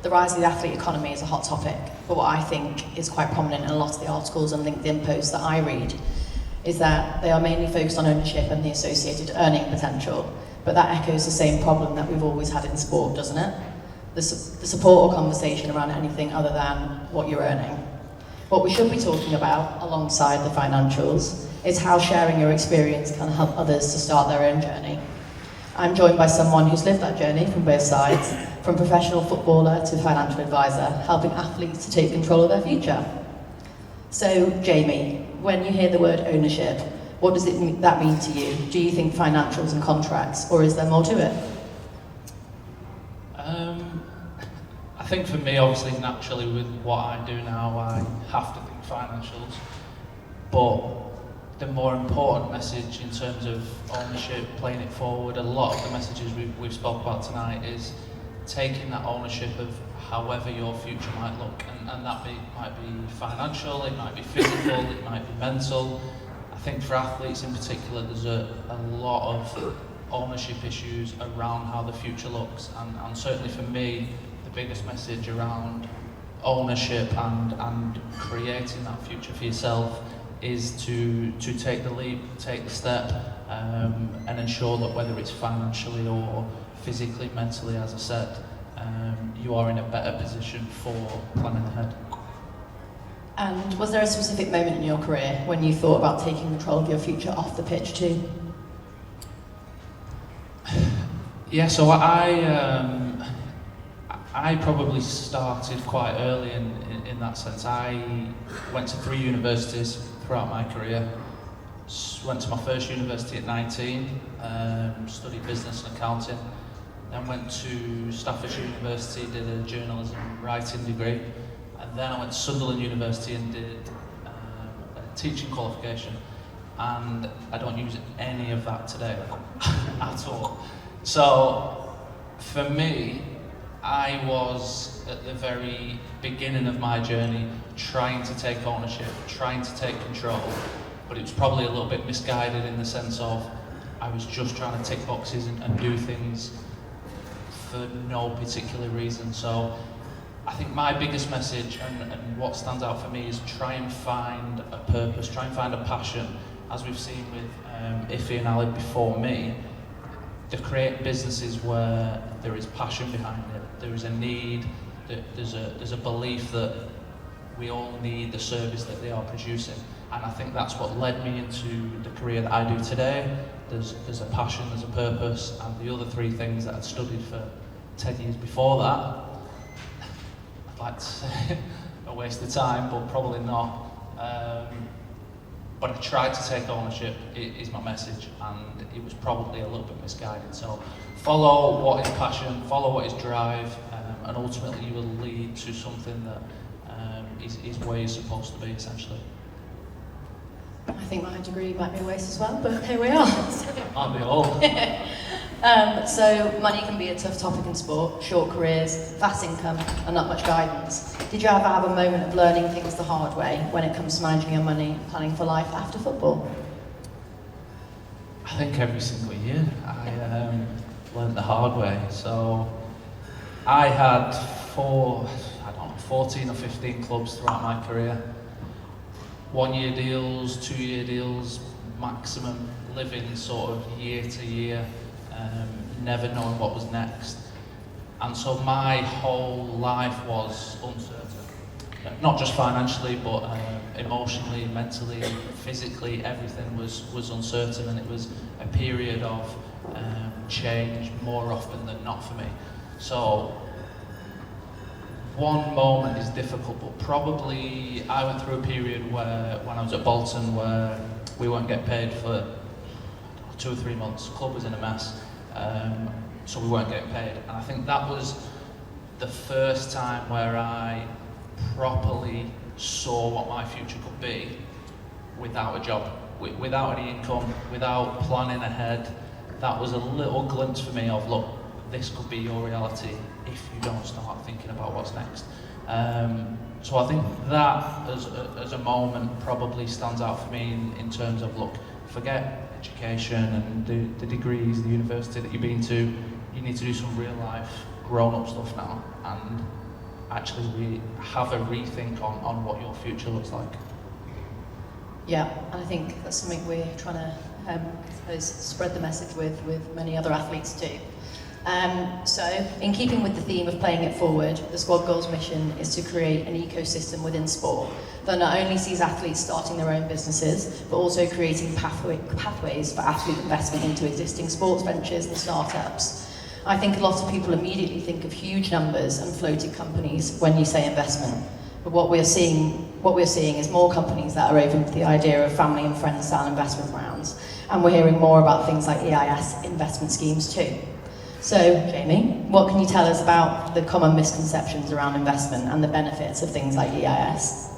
The rise of the athlete economy is a hot topic, but what I think is quite prominent in a lot of the articles and LinkedIn posts that I read is that they are mainly focused on ownership and the associated earning potential, but that echoes the same problem that we've always had in sport, doesn't it? The support or conversation around anything other than what you're earning. What we should be talking about, alongside the financials, is how sharing your experience can help others to start their own journey. I'm joined by someone who's lived that journey from both sides, from professional footballer to financial advisor, helping athletes to take control of their future. So, Jamie, when you hear the word ownership, what does that mean to you? Do you think financials and contracts, or is there more to it? I think for me, obviously, naturally with what I do now, I have to think financials, but the more important message in terms of ownership, playing it forward, a lot of the messages we've spoke about tonight is taking that ownership of however your future might look, and that might be financial, it might be physical, it might be mental. I think for athletes in particular, there's a lot of ownership issues around how the future looks, and certainly for me, the biggest message around ownership and creating that future for yourself is to take the leap, take the step, and ensure that whether it's financially or physically, mentally, as I said, you are in a better position for planning ahead. And was there a specific moment in your career when you thought about taking control of your future off the pitch too? Yeah, so I probably started quite early in that sense. I went to 3 universities throughout my career. Went to my first university at 19, studied business and accounting. Then went to Staffordshire University, did a journalism writing degree. And then I went to Sunderland University and did a teaching qualification. And I don't use any of that today at all. So for me, I was at the very beginning of my journey trying to take ownership, trying to take control, but it was probably a little bit misguided in the sense of I was just trying to tick boxes and do things for no particular reason. So I think my biggest message and what stands out for me is try and find a purpose, try and find a passion. As we've seen with Iffy and Alid before me, to create businesses where there is passion behind it, there is a need, there's a belief that we all need the service that they are producing. And I think that's what led me into the career that I do today. There's a passion, there's a purpose, and the other 3 things that I'd studied for 10 years before that, I'd like to say a waste of time, but probably not. But I tried to take ownership, is my message, and it was probably a little bit misguided. So follow what is passion, follow what is drive, and ultimately you will lead to something that is where you're supposed to be, essentially. I think my degree might be a waste as well, but here we are. Might be all. So money can be a tough topic in sport, short careers, fast income, and not much guidance. Did you ever have a moment of learning things the hard way when it comes to managing your money and planning for life after football? I think every single year I learned the hard way. So I had 14 or 15 clubs throughout my career. 1-year deals, 2-year deals, maximum, living sort of year to year, never knowing what was next. And so my whole life was uncertain. Not just financially, but emotionally, mentally, physically, everything was uncertain, and it was a period of change more often than not for me. So one moment is difficult, but probably I went through a period where, when I was at Bolton, where we weren't getting paid for 2 or 3 months. The club was in a mess, so we weren't getting paid. And I think that was the first time where I properly saw what my future could be without a job, without any income, without planning ahead. That was a little glimpse for me of, look, this could be your reality if you don't start thinking about what's next. So I think that as a moment probably stands out for me in terms of, look, forget education and the degrees, the university that you've been to. You need to do some real life grown-up stuff now and actually have a rethink on what your future looks like. Yeah, and I think that's something we're trying to I suppose spread the message with many other athletes too. So, in keeping with the theme of playing it forward, the squad goals mission is to create an ecosystem within sport that not only sees athletes starting their own businesses, but also creating pathways for athlete investment into existing sports ventures and startups. I think a lot of people immediately think of huge numbers and floated companies when you say investment. But what we're seeing is more companies that are open to the idea of family and friends style investment rounds. And we're hearing more about things like EIS investment schemes too. So, Jamie, what can you tell us about the common misconceptions around investment and the benefits of things like EIS?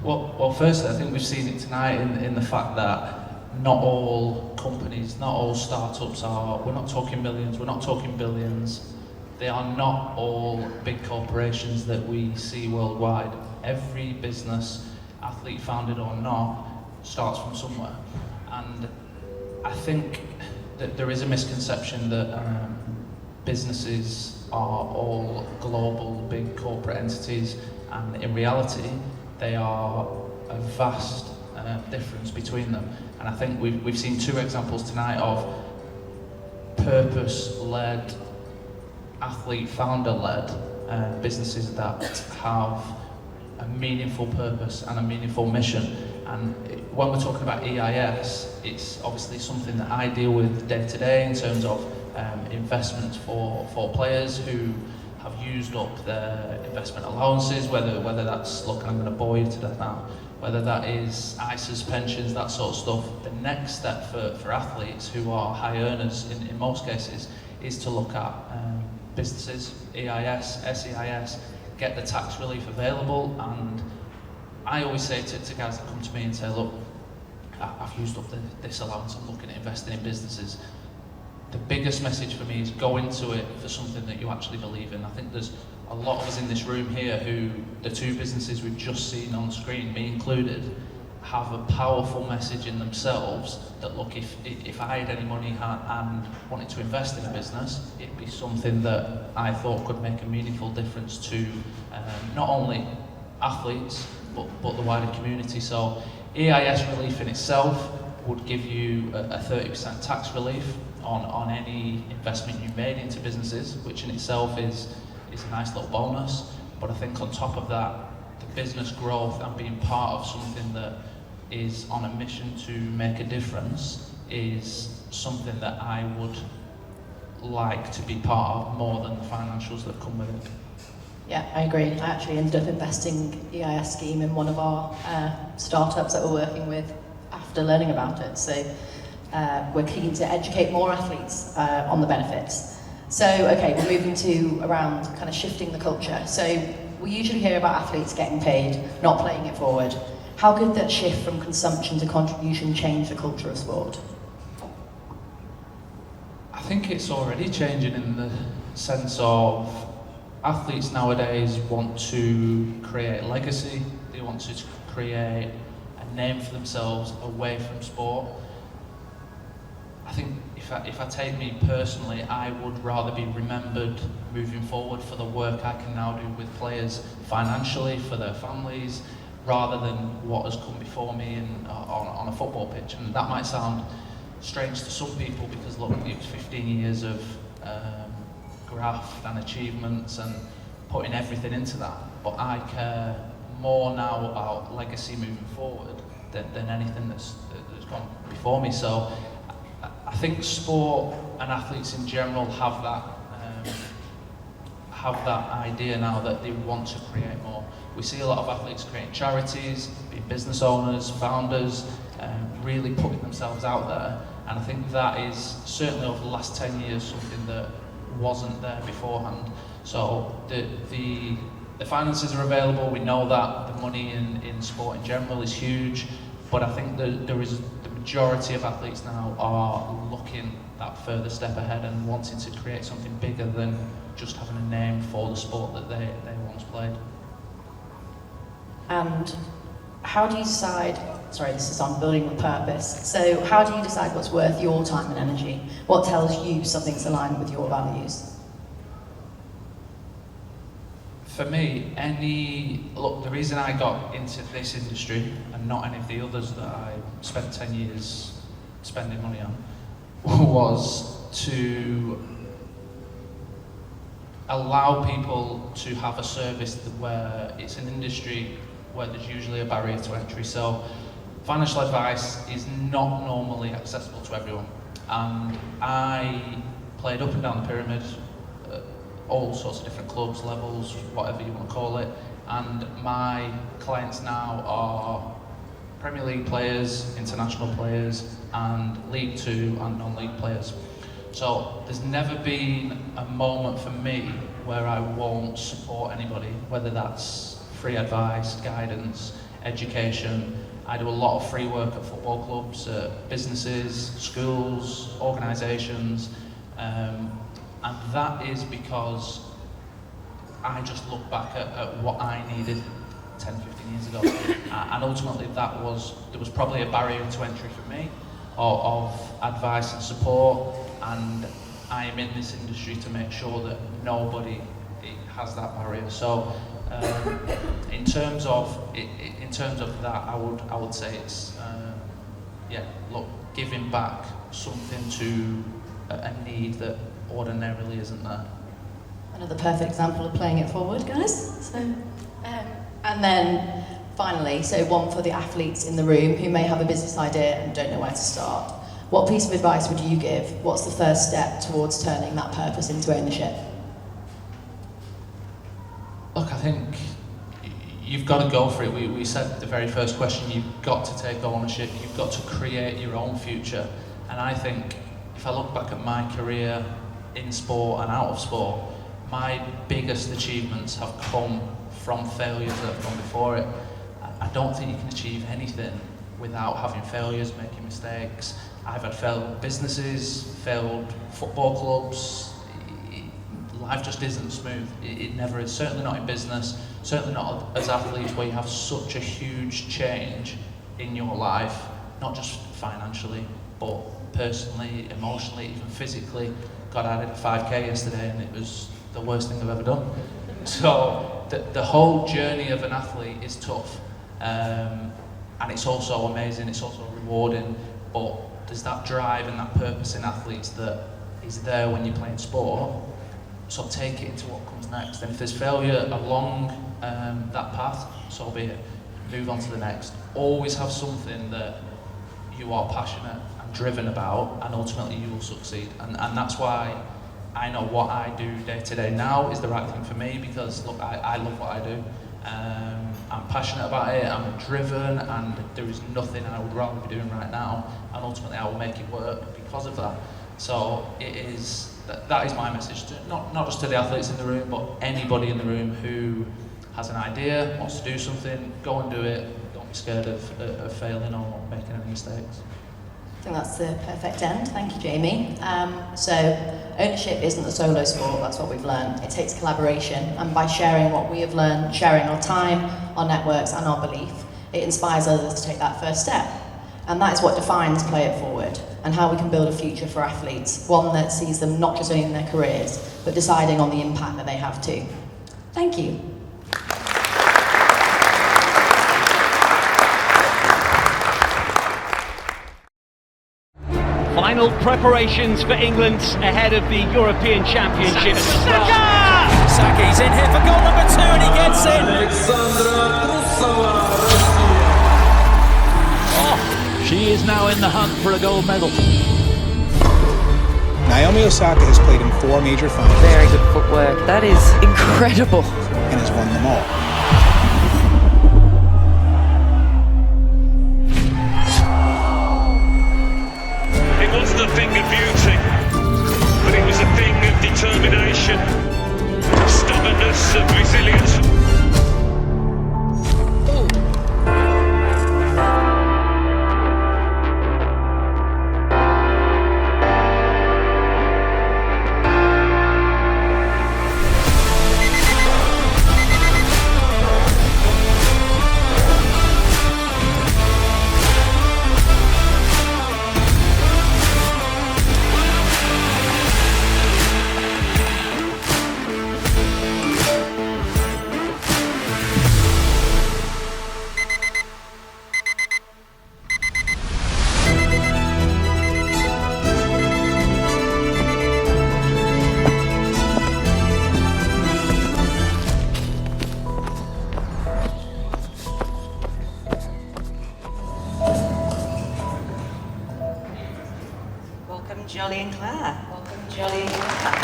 Well, firstly, I think we've seen it tonight in the fact that not all companies, not all startups we're not talking millions, we're not talking billions. They are not all big corporations that we see worldwide. Every business, athlete founded or not, starts from somewhere. And I think that there is a misconception that businesses are all global, big corporate entities, and in reality, they are a vast difference between them. And I think we've seen two examples tonight of purpose-led, athlete, founder-led businesses that have a meaningful purpose and a meaningful mission. And when we're talking about EIS, it's obviously something that I deal with day to day in terms of investments for players who have used up their investment allowances, whether that's, look, I'm going to bore you to death now, whether that is ISAs, pensions, that sort of stuff. The next step for athletes who are high earners in most cases is to look at businesses, EIS, SEIS, get the tax relief available. And I always say to guys that come to me and say, look, I've used up this allowance, I'm looking at investing in businesses. The biggest message for me is go into it for something that you actually believe in. I think there's a lot of us in this room here who, the two businesses we've just seen on screen, me included, have a powerful message in themselves that, look, if I had any money and wanted to invest in a business, it'd be something that I thought could make a meaningful difference to not only athletes, but the wider community. So EIS relief in itself would give you a 30% tax relief on any investment you made into businesses, which in itself is a nice little bonus. But I think on top of that, the business growth and being part of something that is on a mission to make a difference is something that I would like to be part of more than the financials that come with it. Yeah, I agree. I actually ended up investing EIS scheme in one of our startups that we're working with after learning about it. So we're keen to educate more athletes on the benefits. So, okay, we're moving to around kind of shifting the culture. So we usually hear about athletes getting paid, not playing it forward. How could that shift from consumption to contribution change the culture of sport? I think it's already changing in the sense of athletes nowadays want to create legacy, they want to create a name for themselves away from sport. I think if I take me personally, I would rather be remembered moving forward for the work I can now do with players financially, for their families, rather than what has come before me on a football pitch. And that might sound strange to some people because, look, it was 15 years of graft and achievements and putting everything into that. But I care more now about legacy moving forward than anything that's gone before me. So I think sport and athletes in general have that idea now that they want to create more. We see a lot of athletes creating charities, being business owners, founders, really putting themselves out there. And I think that is certainly over the last 10 years something that wasn't there beforehand. So the finances are available, we know that the money in sport in general is huge, but I think there is the majority of athletes now are looking that further step ahead and wanting to create something bigger than just having a name for the sport that they once played. And how do you decide, sorry, this is on building with purpose, so how do you decide what's worth your time and energy? What tells you something's aligned with your values? For me, the reason I got into this industry and not any of the others that I spent 10 years spending money on was to allow people to have a service where it's an industry where there's usually a barrier to entry. So financial advice is not normally accessible to everyone. And I played up and down the pyramid, all sorts of different clubs, levels, whatever you want to call it. And my clients now are Premier League players, international players, and League Two and non-league players. So there's never been a moment for me where I won't support anybody, whether that's free advice, guidance, education. I do a lot of free work at football clubs, businesses, schools, organisations, and that is because I just look back at what I needed 10, 15 years ago, and ultimately there was probably a barrier to entry for me, of advice and support, and I am in this industry to make sure that nobody has that barrier. So in terms of that, I would say it's giving back something to a need that ordinarily isn't there. Another perfect example of playing it forward, guys. So, and then finally, so one for the athletes in the room who may have a business idea and don't know where to start. What piece of advice would you give? What's the first step towards turning that purpose into ownership? Look, I think you've got to go for it. We said the very first question, you've got to take ownership, you've got to create your own future. And I think if I look back at my career in sport and out of sport, my biggest achievements have come from failures that have gone before it. I don't think you can achieve anything without having failures, making mistakes. I've had failed businesses, failed football clubs. Life just isn't smooth. It never is. Certainly not in business, certainly not as athletes, where you have such a huge change in your life, not just financially, but personally, emotionally, even physically. God, I did a 5K yesterday and it was the worst thing I've ever done. So the whole journey of an athlete is tough. And it's also amazing, it's also rewarding, but there's that drive and that purpose in athletes that is there when you're playing sport. So take it into what comes next. And if there's failure along that path, so be it. Move on to the next. Always have something that you are passionate and driven about, and ultimately you will succeed. And that's why I know what I do day to day now is the right thing for me, because look, I love what I do. I'm passionate about it, I'm driven, and there is nothing I would rather be doing right now, and ultimately I will make it work because of that. So it is, that is my message, to, not just to the athletes in the room, but anybody in the room who has an idea, wants to do something, go and do it. Don't be scared of failing or making any mistakes. I think that's the perfect end. Thank you, Jamie. So ownership isn't a solo sport, that's what we've learned. It takes collaboration, and by sharing what we have learned, sharing our time, our networks and our belief, it inspires others to take that first step. And that is what defines Play It Forward, and how we can build a future for athletes, one that sees them not just owning their careers, but deciding on the impact that they have too. Thank you. Final preparations for England ahead of the European Championships. Saka! He's in here for goal number 2 and he gets it! Oh, she is now in the hunt for a gold medal. Naomi Osaka has played in 4 major finals. Very good footwork. That is incredible. And has won them all. It wasn't a thing of beauty, but it was a thing of determination, of stubbornness, of resilience. Joly and Claire. Welcome, Joly and Claire.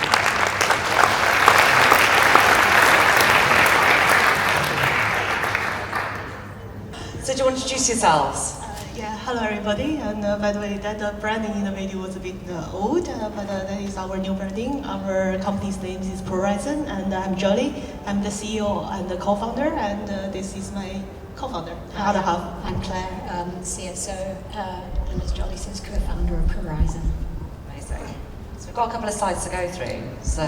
So do you want to introduce yourselves? Yeah, hello everybody. And by the way, that branding in the video was a bit old, but that is our new branding. Our company's name is Prorizon, and I'm Joly. I'm the CEO and the co-founder, and this is my co-founder, the other half. I'm Claire, CSO, and as Joly says, co-founder of Prorizon. Amazing. So we've got a couple of slides to go through. So,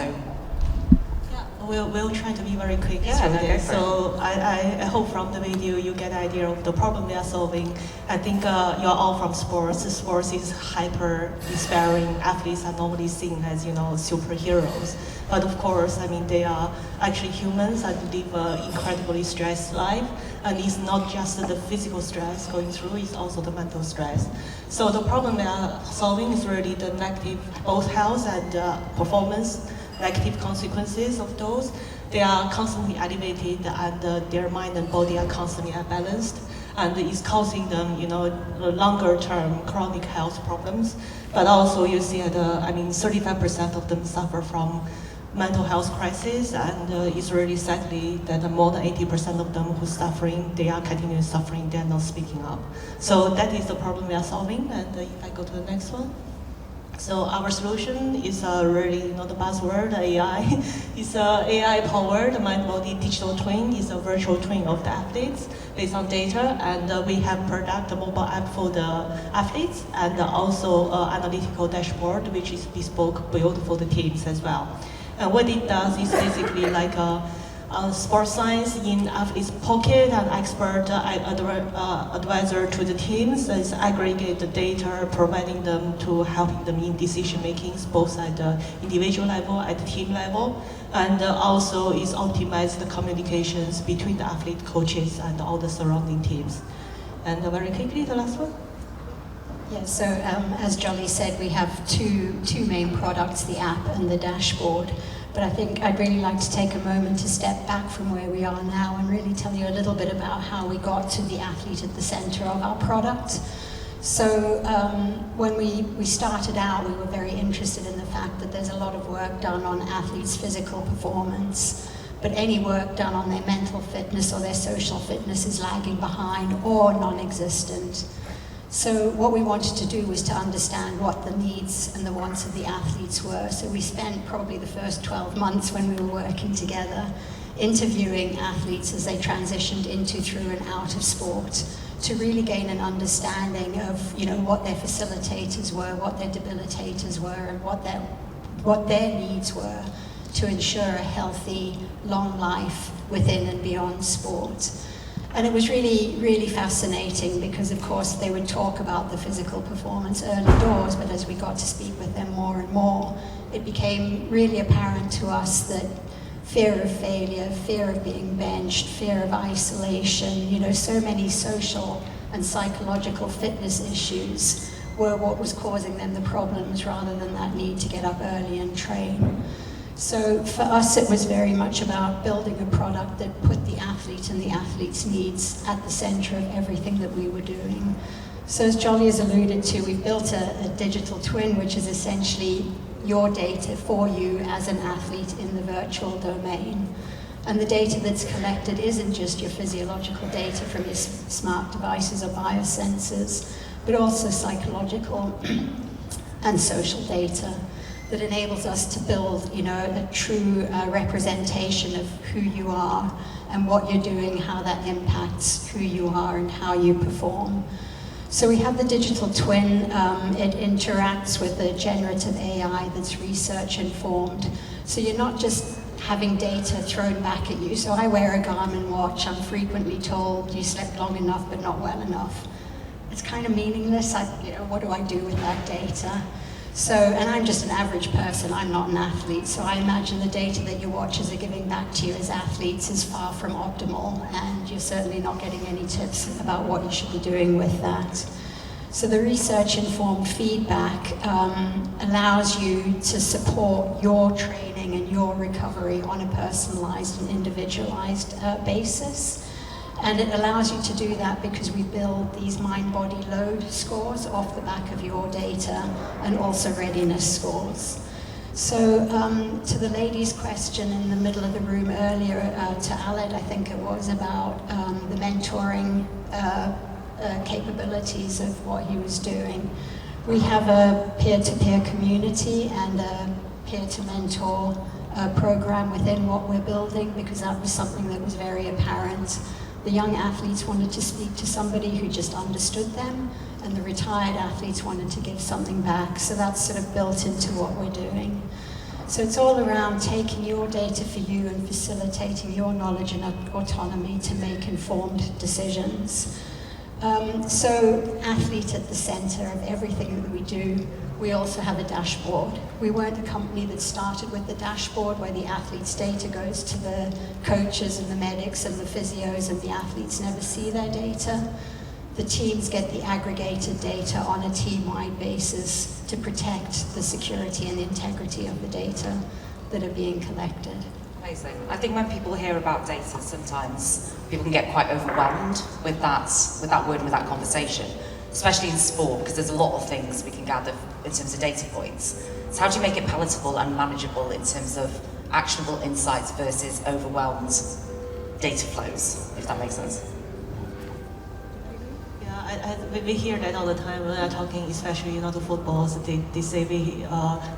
We'll try to be very quick Yeah, through no, go this. for it. So I hope from the video you get an idea of the problem we are solving. I think you're all from sports. Sports is hyper-inspiring. Athletes are normally seen as, superheroes. But of course, I mean, they are actually humans and live an incredibly stressed life. And it's not just the physical stress going through, it's also the mental stress. So the problem we are solving is really the negative, both health and performance, negative consequences of those. They are constantly elevated and their mind and body are constantly unbalanced. And it's causing them, longer term chronic health problems. But also you see that, 35% of them suffer from mental health crisis, and it's really sadly that more than 80% of them who's suffering, they are continuing suffering, they're not speaking up. So that is the problem we are solving, and if I go to the next one. So our solution is really not the buzzword, AI. It's a AI-powered mind-body digital twin. It's a virtual twin of the athletes based on data, and we have product a mobile app for the athletes, and also analytical dashboard, which is bespoke built for the teams as well. And what it does is basically like a sports science in athlete's pocket, an expert advisor to the teams, is aggregate the data, providing them to helping them in decision makings, both at the individual level, at the team level, and also is optimize the communications between the athlete, coaches, and all the surrounding teams. And very quickly, the last one. Yeah, so as Joly said, we have two main products, the app and the dashboard. But I think I'd really like to take a moment to step back from where we are now and really tell you a little bit about how we got to the athlete at the center of our product. So when we started out, we were very interested in the fact that there's a lot of work done on athletes' physical performance, but any work done on their mental fitness or their social fitness is lagging behind or non-existent. So what we wanted to do was to understand what the needs and the wants of the athletes were. So we spent probably the first 12 months when we were working together interviewing athletes as they transitioned into, through and out of sport to really gain an understanding of, what their facilitators were, what their debilitators were, and what their needs were to ensure a healthy, long life within and beyond sport. And it was really, really fascinating because, of course, they would talk about the physical performance early doors, but as we got to speak with them more and more, it became really apparent to us that fear of failure, fear of being benched, fear of isolation, so many social and psychological fitness issues were what was causing them the problems rather than that need to get up early and train. So for us, it was very much about building a product that put the athlete and the athlete's needs at the center of everything that we were doing. So as Joly has alluded to, we've built a digital twin, which is essentially your data for you as an athlete in the virtual domain. And the data that's collected isn't just your physiological data from your smart devices or biosensors, but also psychological and social data that enables us to build, a true representation of who you are and what you're doing, how that impacts who you are and how you perform. So we have the digital twin. It interacts with the generative AI that's research informed. So you're not just having data thrown back at you. So I wear a Garmin watch. I'm frequently told you slept long enough but not well enough. It's kind of meaningless. What do I do with that data? So, and I'm just an average person, I'm not an athlete, so I imagine the data that your watches are giving back to you as athletes is far from optimal, and you're certainly not getting any tips about what you should be doing with that. So the research-informed feedback allows you to support your training and your recovery on a personalized and individualized basis. And it allows you to do that because we build these mind-body load scores off the back of your data and also readiness scores. So to the lady's question in the middle of the room earlier, to Aled, I think it was about the mentoring capabilities of what he was doing. We have a peer-to-peer community and a peer-to-mentor program within what we're building because that was something that was very apparent. The young athletes wanted to speak to somebody who just understood them, and the retired athletes wanted to give something back. So that's sort of built into what we're doing. So it's all around taking your data for you and facilitating your knowledge and autonomy to make informed decisions. So athlete at the center of everything that we do. We also have a dashboard. We weren't a company that started with the dashboard where the athlete's data goes to the coaches and the medics and the physios, and the athletes never see their data. The teams get the aggregated data on a team-wide basis to protect the security and the integrity of the data that are being collected. Amazing. I think when people hear about data, sometimes people can get quite overwhelmed with that word and with that conversation, especially in sport, because there's a lot of things we can gather in terms of data points. So how do you make it palatable and manageable in terms of actionable insights versus overwhelmed data flows, if that makes sense? We hear that all the time when we are talking, especially to footballs. They say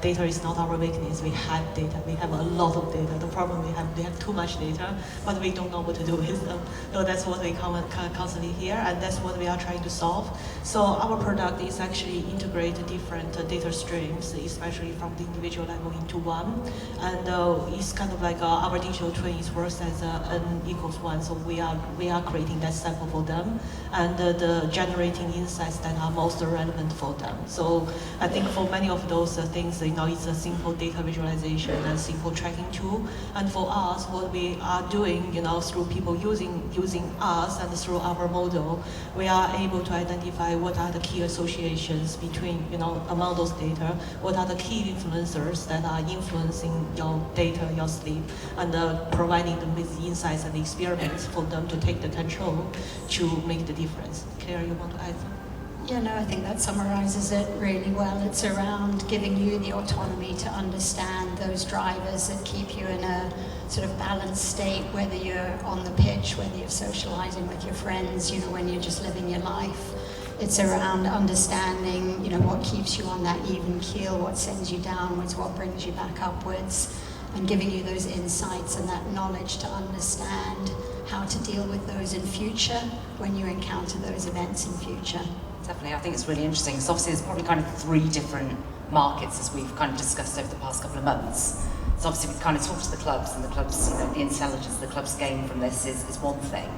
data is not our weakness. We have data. We have a lot of data. The problem we have too much data, but we don't know what to do with them. So that's what we constantly hear, and that's what we are trying to solve. So our product is actually integrate different data streams, especially from the individual level into one, and it's kind of like our digital twins works as n equals 1. So we are creating that sample for them, and the generating insights that are most relevant for them. So I think for many of those things, it's a simple data visualization and simple tracking tool. And for us, what we are doing, through people using us and through our model, we are able to identify what are the key associations between, among those data, what are the key influencers that are influencing your data, your sleep, and providing them with insights and experiments for them to take the control to make the difference. Claire, you want to add something? Yeah, no, I think that summarizes it really well. It's around giving you the autonomy to understand those drivers that keep you in a sort of balanced state, whether you're on the pitch, whether you're socializing with your friends, when you're just living your life. It's around understanding, what keeps you on that even keel, what sends you downwards, what brings you back upwards, and giving you those insights and that knowledge to understand how to deal with those in future when you encounter those events in future. Definitely, I think it's really interesting. So obviously there's probably kind of 3 different markets as we've kind of discussed over the past couple of months. So obviously we've kind of talked to the clubs, and the clubs, the intelligence the clubs gain from this is one thing.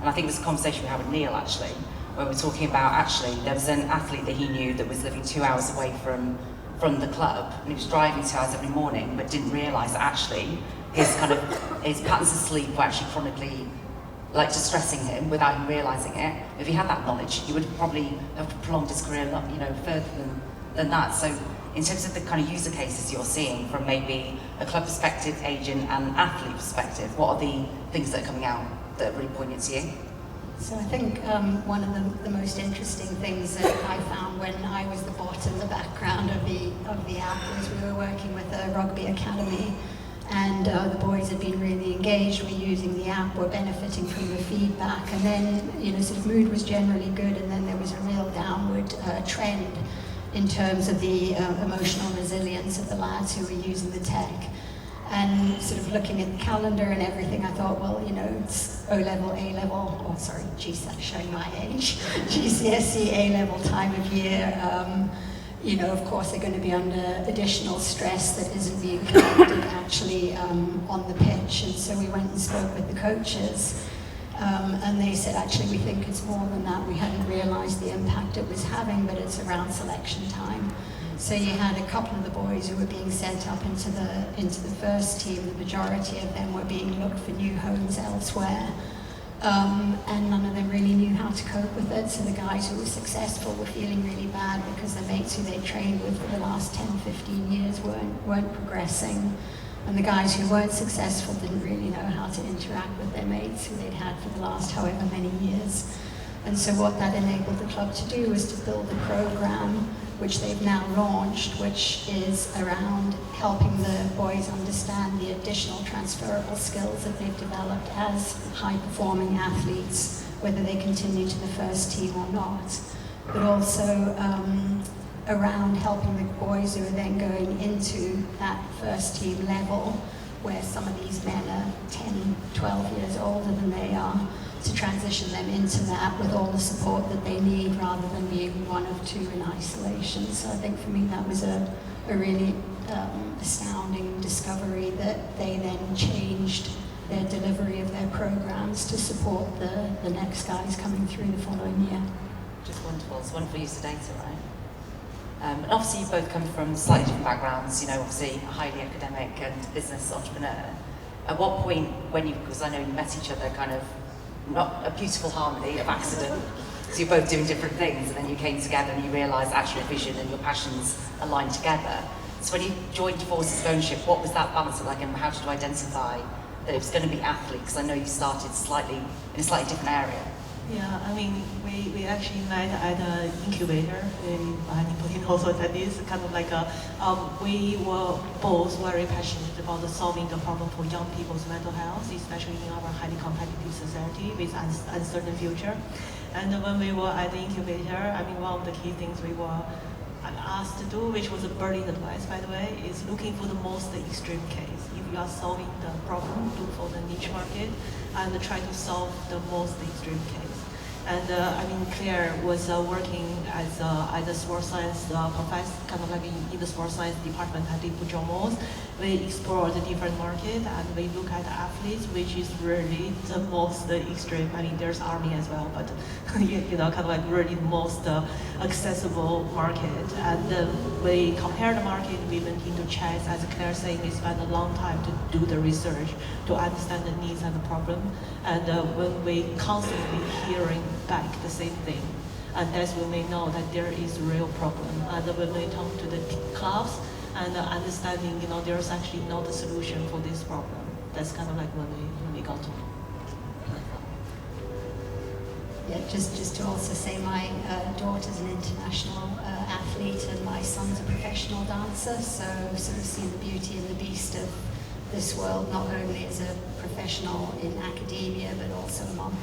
And I think it was a conversation we had with Neil actually, where we were talking about actually there was an athlete that he knew that was living 2 hours away from the club, and he was driving 2 hours every morning, but didn't realise that actually his patterns of sleep were actually chronically distressing him without him realising it. If he had that knowledge, he would probably have prolonged his career a lot, further than that. So in terms of the kind of user cases you're seeing from maybe a club perspective, agent and athlete perspective, what are the things that are coming out that are really poignant to you? So I think one of the most interesting things that I found when I was the bot in the background of the app was we were working with a rugby academy, and the boys had been really engaged, were using the app, were benefiting from the feedback, and then sort of mood was generally good, and then there was a real downward trend in terms of the emotional resilience of the lads who were using the tech. And sort of looking at the calendar and everything, I thought, well, it's O-level, A-level, or sorry, GCSE, showing my age, GCSE, A-level time of year. Of course, they're going to be under additional stress that isn't being collected actually on the pitch. And so we went and spoke with the coaches, and they said, actually, we think it's more than that. We hadn't realized the impact it was having, but it's around selection time. So you had a couple of the boys who were being sent up into the first team. The majority of them were being looked for new homes elsewhere. And none of them really knew how to cope with it. So the guys who were successful were feeling really bad because the mates who they trained with for the last 10, 15 years weren't progressing. And the guys who weren't successful didn't really know how to interact with their mates who they'd had for the last however many years. And so what that enabled the club to do was to build a program which they've now launched, which is around helping the boys understand the additional transferable skills that they've developed as high-performing athletes, whether they continue to the first team or not, but also around helping the boys who are then going into that first team level, where some of these men are 10, 12 years older than they are, to transition them into that with all the support that they need rather than being one of two in isolation. So I think for me that was a really astounding discovery that they then changed their delivery of their programs to support the next guys coming through the following year. Just wonderful. It's wonderful use of data, right? And obviously you've both come from slightly different backgrounds, you know, obviously highly academic and business entrepreneur. At what point when you, because I know you met each other kind of, not a beautiful harmony of accident, so you're both doing different things and then you came together and you realised actually your vision and your passions aligned together. So when you joined forces of ownership, what was that balance like and how did you identify that it was going to be Athlete? Because I know you started in a slightly different area. Yeah, I mean, we actually met at an incubator. Anybody knows what that is? Kind of like we were both very passionate about solving the problem for young people's mental health, especially in our highly competitive society with uncertain future. And when we were at the incubator, I mean, one of the key things we were asked to do, which was a brilliant advice, by the way, is looking for the most extreme case. If you are solving the problem, look for the niche market and try to solve the most extreme case. And I mean, Claire was working as a sports science professor, kind of like in the sports science department at Iffy. We explore the different market and we look at athletes, which is really the most extreme. I mean, there's army as well, but you know, kind of like really the most accessible market. And we compare the market. We went into chess, as Claire saying, we spent a long time to do the research to understand the needs and the problem. And when we constantly hearing back the same thing, and that's when we know that there is a real problem. And when we talk to the clubs and understanding, you know, there's actually not a solution for this problem. That's kind of like when we got to. Yeah, just to also say my daughter's an international athlete and my son's a professional dancer, so sort of see the beauty and the beast of this world, not only as a professional in academia, but also a mom.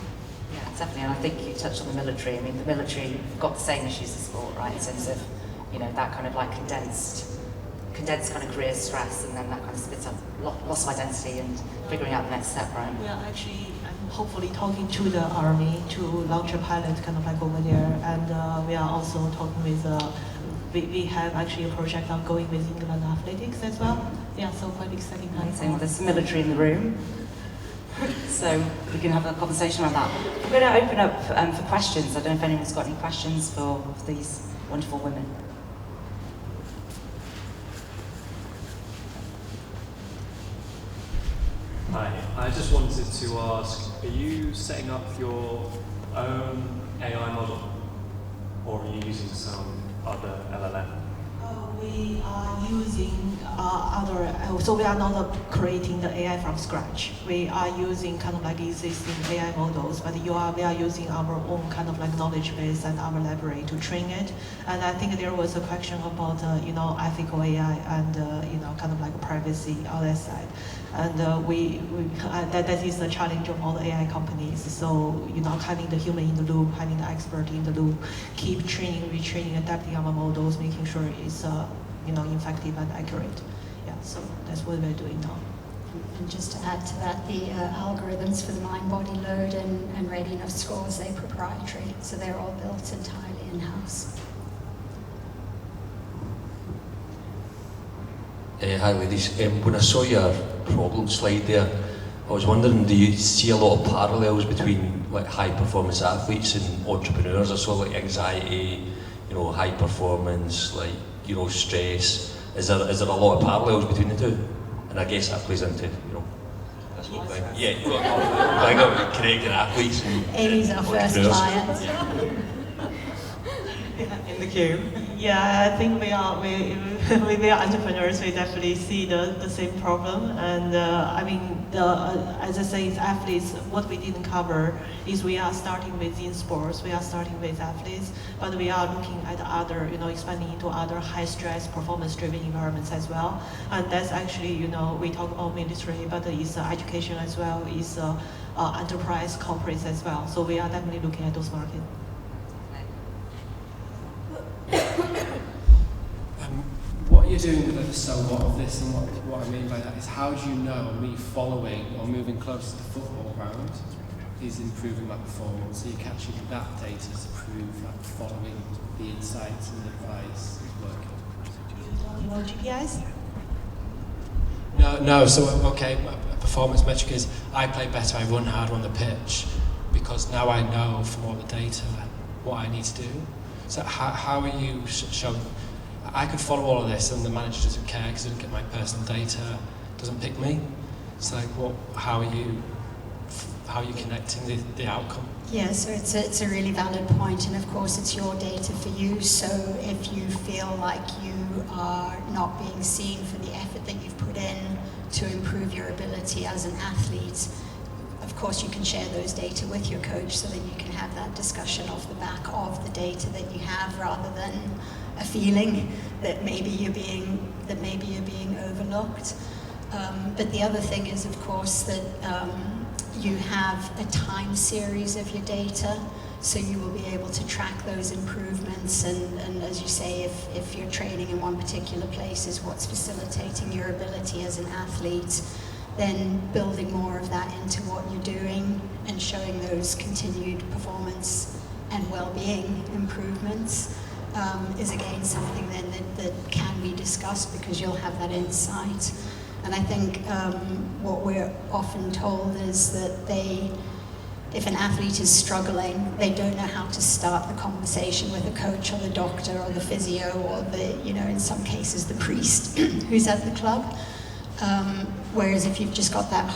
Yeah, definitely, and I think you touched on the military. I mean, the military got the same issues as sport, right, in terms of, you know, that kind of like condensed kind of career stress, and then that kind of spits up loss of identity and figuring out the next step, right? We are actually, I'm hopefully talking to the army, to launch a pilot kind of like over there, and we are also talking with, we have actually a project ongoing with England Athletics as well. Yeah, so quite exciting. Amazing. There's military in the room, so we can have a conversation around that. We're going to open up for questions. I don't know if anyone's got any questions for these wonderful women. Hi, I just wanted to ask, are you setting up your own AI model, or are you using some other LLM? We are using so we are not creating the AI from scratch. We are using kind of like existing AI models, but we are using our own kind of like knowledge base and our library to train it. And I think there was a question about, you know, ethical AI and, you know, kind of like privacy on that side. And that is the challenge of all the AI companies. So, you know, having the human in the loop, having the expert in the loop, keep training, retraining, adapting our models, making sure it's, you know, effective and accurate. Yeah, so that's what we're doing now. And just to add to that, the algorithms for the mind-body load and readiness scores, they're proprietary, so they're all built entirely in-house. Hi ladies, when I saw your problem slide there, I was wondering, do you see a lot of parallels between like high performance athletes and entrepreneurs? I saw like anxiety, you know, high performance, like, you know, stress. Is there a lot of parallels between the two? And I guess that plays into, you know, that's what thing. Yeah, I got connecting athletes and Amy's our first client. In the queue. Yeah, I think we are entrepreneurs. We definitely see the same problem, and I mean, as I say, athletes. What we didn't cover is we are starting within sports. We are starting with athletes, but we are looking at other, you know, expanding into other high stress, performance-driven environments as well. And that's actually, you know, we talk about military, but it's education as well. It's enterprise, corporates as well. So we are definitely looking at those markets. What you're doing with the so what of this, and what I mean by that is, how do you know me following or moving closer to the football ground is improving my performance? So you're catching that data to prove that following the insights and advice is working. You know GPIs? No. So okay, a performance metric is I play better, I run harder on the pitch, because now I know from all the data what I need to do. So how are you showing? I can follow all of this, and the manager doesn't care because he doesn't get my personal data, doesn't pick me. It's like, how are you connecting the outcome? Yeah, so it's a really valid point, and of course it's your data for you. So if you feel like you are not being seen for the effort that you've put in to improve your ability as an athlete, of course you can share those data with your coach so that you can have that discussion off the back of the data that you have, rather than a feeling that maybe you're being overlooked. But the other thing is, of course, that you have a time series of your data, so you will be able to track those improvements, and as you say, if you're training in one particular place is what's facilitating your ability as an athlete, then building more of that into what you're doing and showing those continued performance and well-being improvements is again something then that can be discussed, because you'll have that insight. And I think what we're often told is that if an athlete is struggling, they don't know how to start the conversation with a coach or the doctor or the physio or in some cases the priest who's at the club. Whereas if you've just got that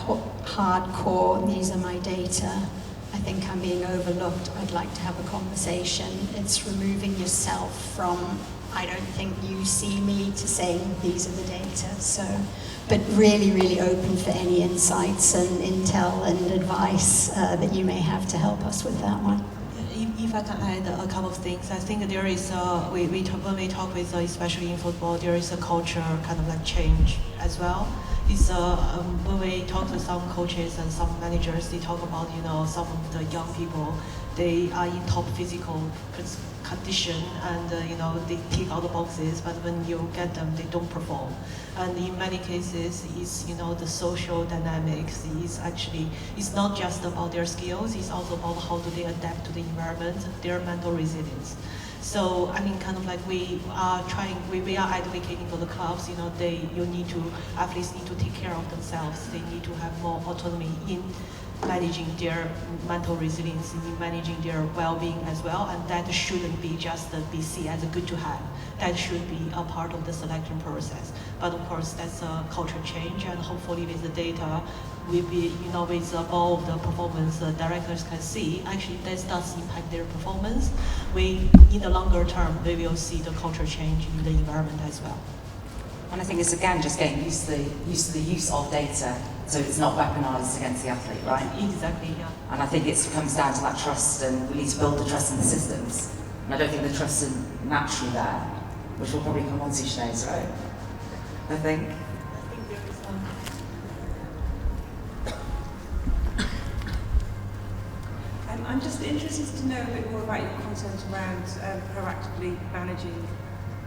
hardcore, these are my data, I think I'm being overlooked, I'd like to have a conversation. It's removing yourself from, I don't think you see me, to saying these are the data. So, but really, really open for any insights and intel and advice that you may have to help us with that one. If I can add a couple of things, I think there is when we talk with, especially in football, there is a culture kind of like change as well. It's when we talk to some coaches and some managers, they talk about some of the young people, they are in top physical condition, and they tick all the boxes, but when you get them, they don't perform. And in many cases, it's the social dynamics it's not just about their skills, it's also about how do they adapt to the environment, their mental resilience. So we are advocating for the clubs. Athletes need to take care of themselves. They need to have more autonomy in managing their mental resilience, in managing their well-being as well. And that shouldn't be just be seen as a good to have. That should be a part of the selection process. But of course, that's a culture change, and hopefully with the data, with all of the performance directors can see, actually this does impact their performance. In the longer term, we will see the culture change in the environment as well. And I think it's again just getting used to the use of data, so it's not weaponised against the athlete, right? Exactly, yeah. And I think it comes down to that trust, and we need to build the trust in the systems. And I don't think the trust is naturally there, which will probably come on to Sinead's, right? I think there is one. I'm just interested to know a bit more about your content around proactively managing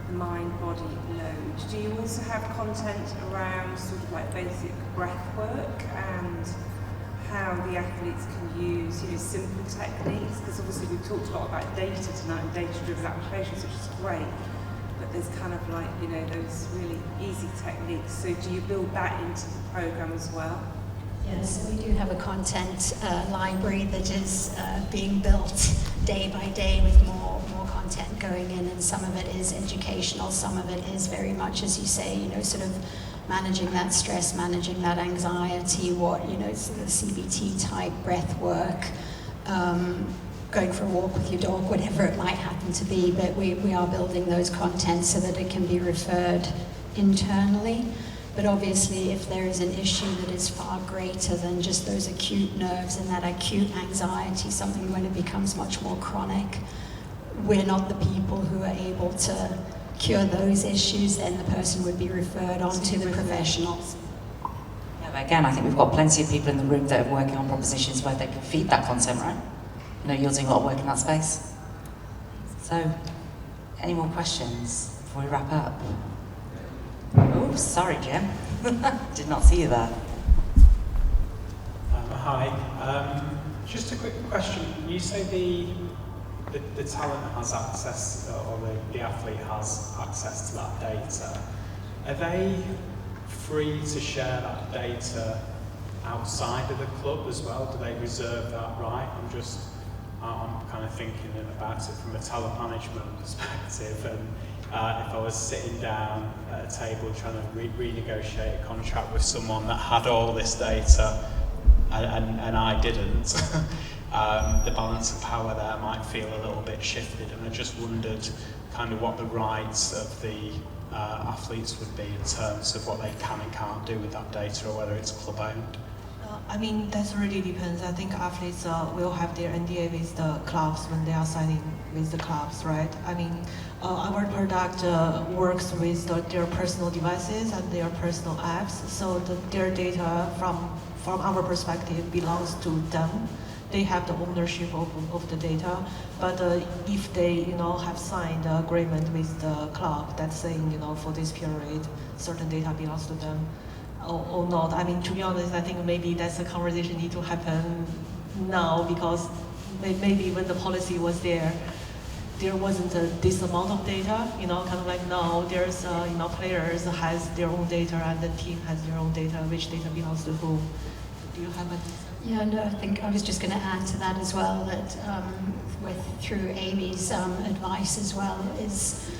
the mind-body load. Do you also have content around sort of like basic breath work and how the athletes can use simple techniques? Because obviously we've talked a lot about data tonight and data-driven applications, which is great, but there's kind of like those really easy techniques. So do you build that into the program as well? Yes, we do have a content library that is being built day by day with more content going in, and some of it is educational, some of it is very much, as you say, sort of managing that stress, managing that anxiety, sort of CBT type breath work, going for a walk with your dog, whatever it might happen to be, but we are building those contents so that it can be referred internally. But obviously, if there is an issue that is far greater than just those acute nerves and that acute anxiety, something when it becomes much more chronic, we're not the people who are able to cure those issues, then the person would be referred on to the professionals. Yeah, but again, I think we've got plenty of people in the room that are working on propositions where they can feed that content, right? You're doing a lot of work in that space. So, any more questions before we wrap up? Oh, sorry, Jim. Did not see you there. Hi. Just a quick question. You say the talent has access, or the athlete has access to that data. Are they free to share that data outside of the club as well? Do they reserve that right? I'm kind of thinking about it from a talent management perspective, and if I was sitting down at a table trying to renegotiate a contract with someone that had all this data and I didn't, the balance of power there might feel a little bit shifted, and I just wondered kind of what the rights of the athletes would be in terms of what they can and can't do with that data, or whether it's club owned. I mean, that really depends. I think athletes will have their NDA with the clubs when they are signing with the clubs, right? I mean, our product works with their personal devices and their personal apps, so their data from our perspective belongs to them. They have the ownership of the data, but if they, have signed an agreement with the club that's saying, for this period, certain data belongs to them, or not. I mean, to be honest, I think maybe that's a conversation need to happen now, because maybe when the policy was there wasn't this amount of data, kind of like now there's, players has their own data and the team has their own data, which data belongs to whom. Do you have a... Yeah, no, I think I was just going to add to that as well, that through Amy's advice as well, is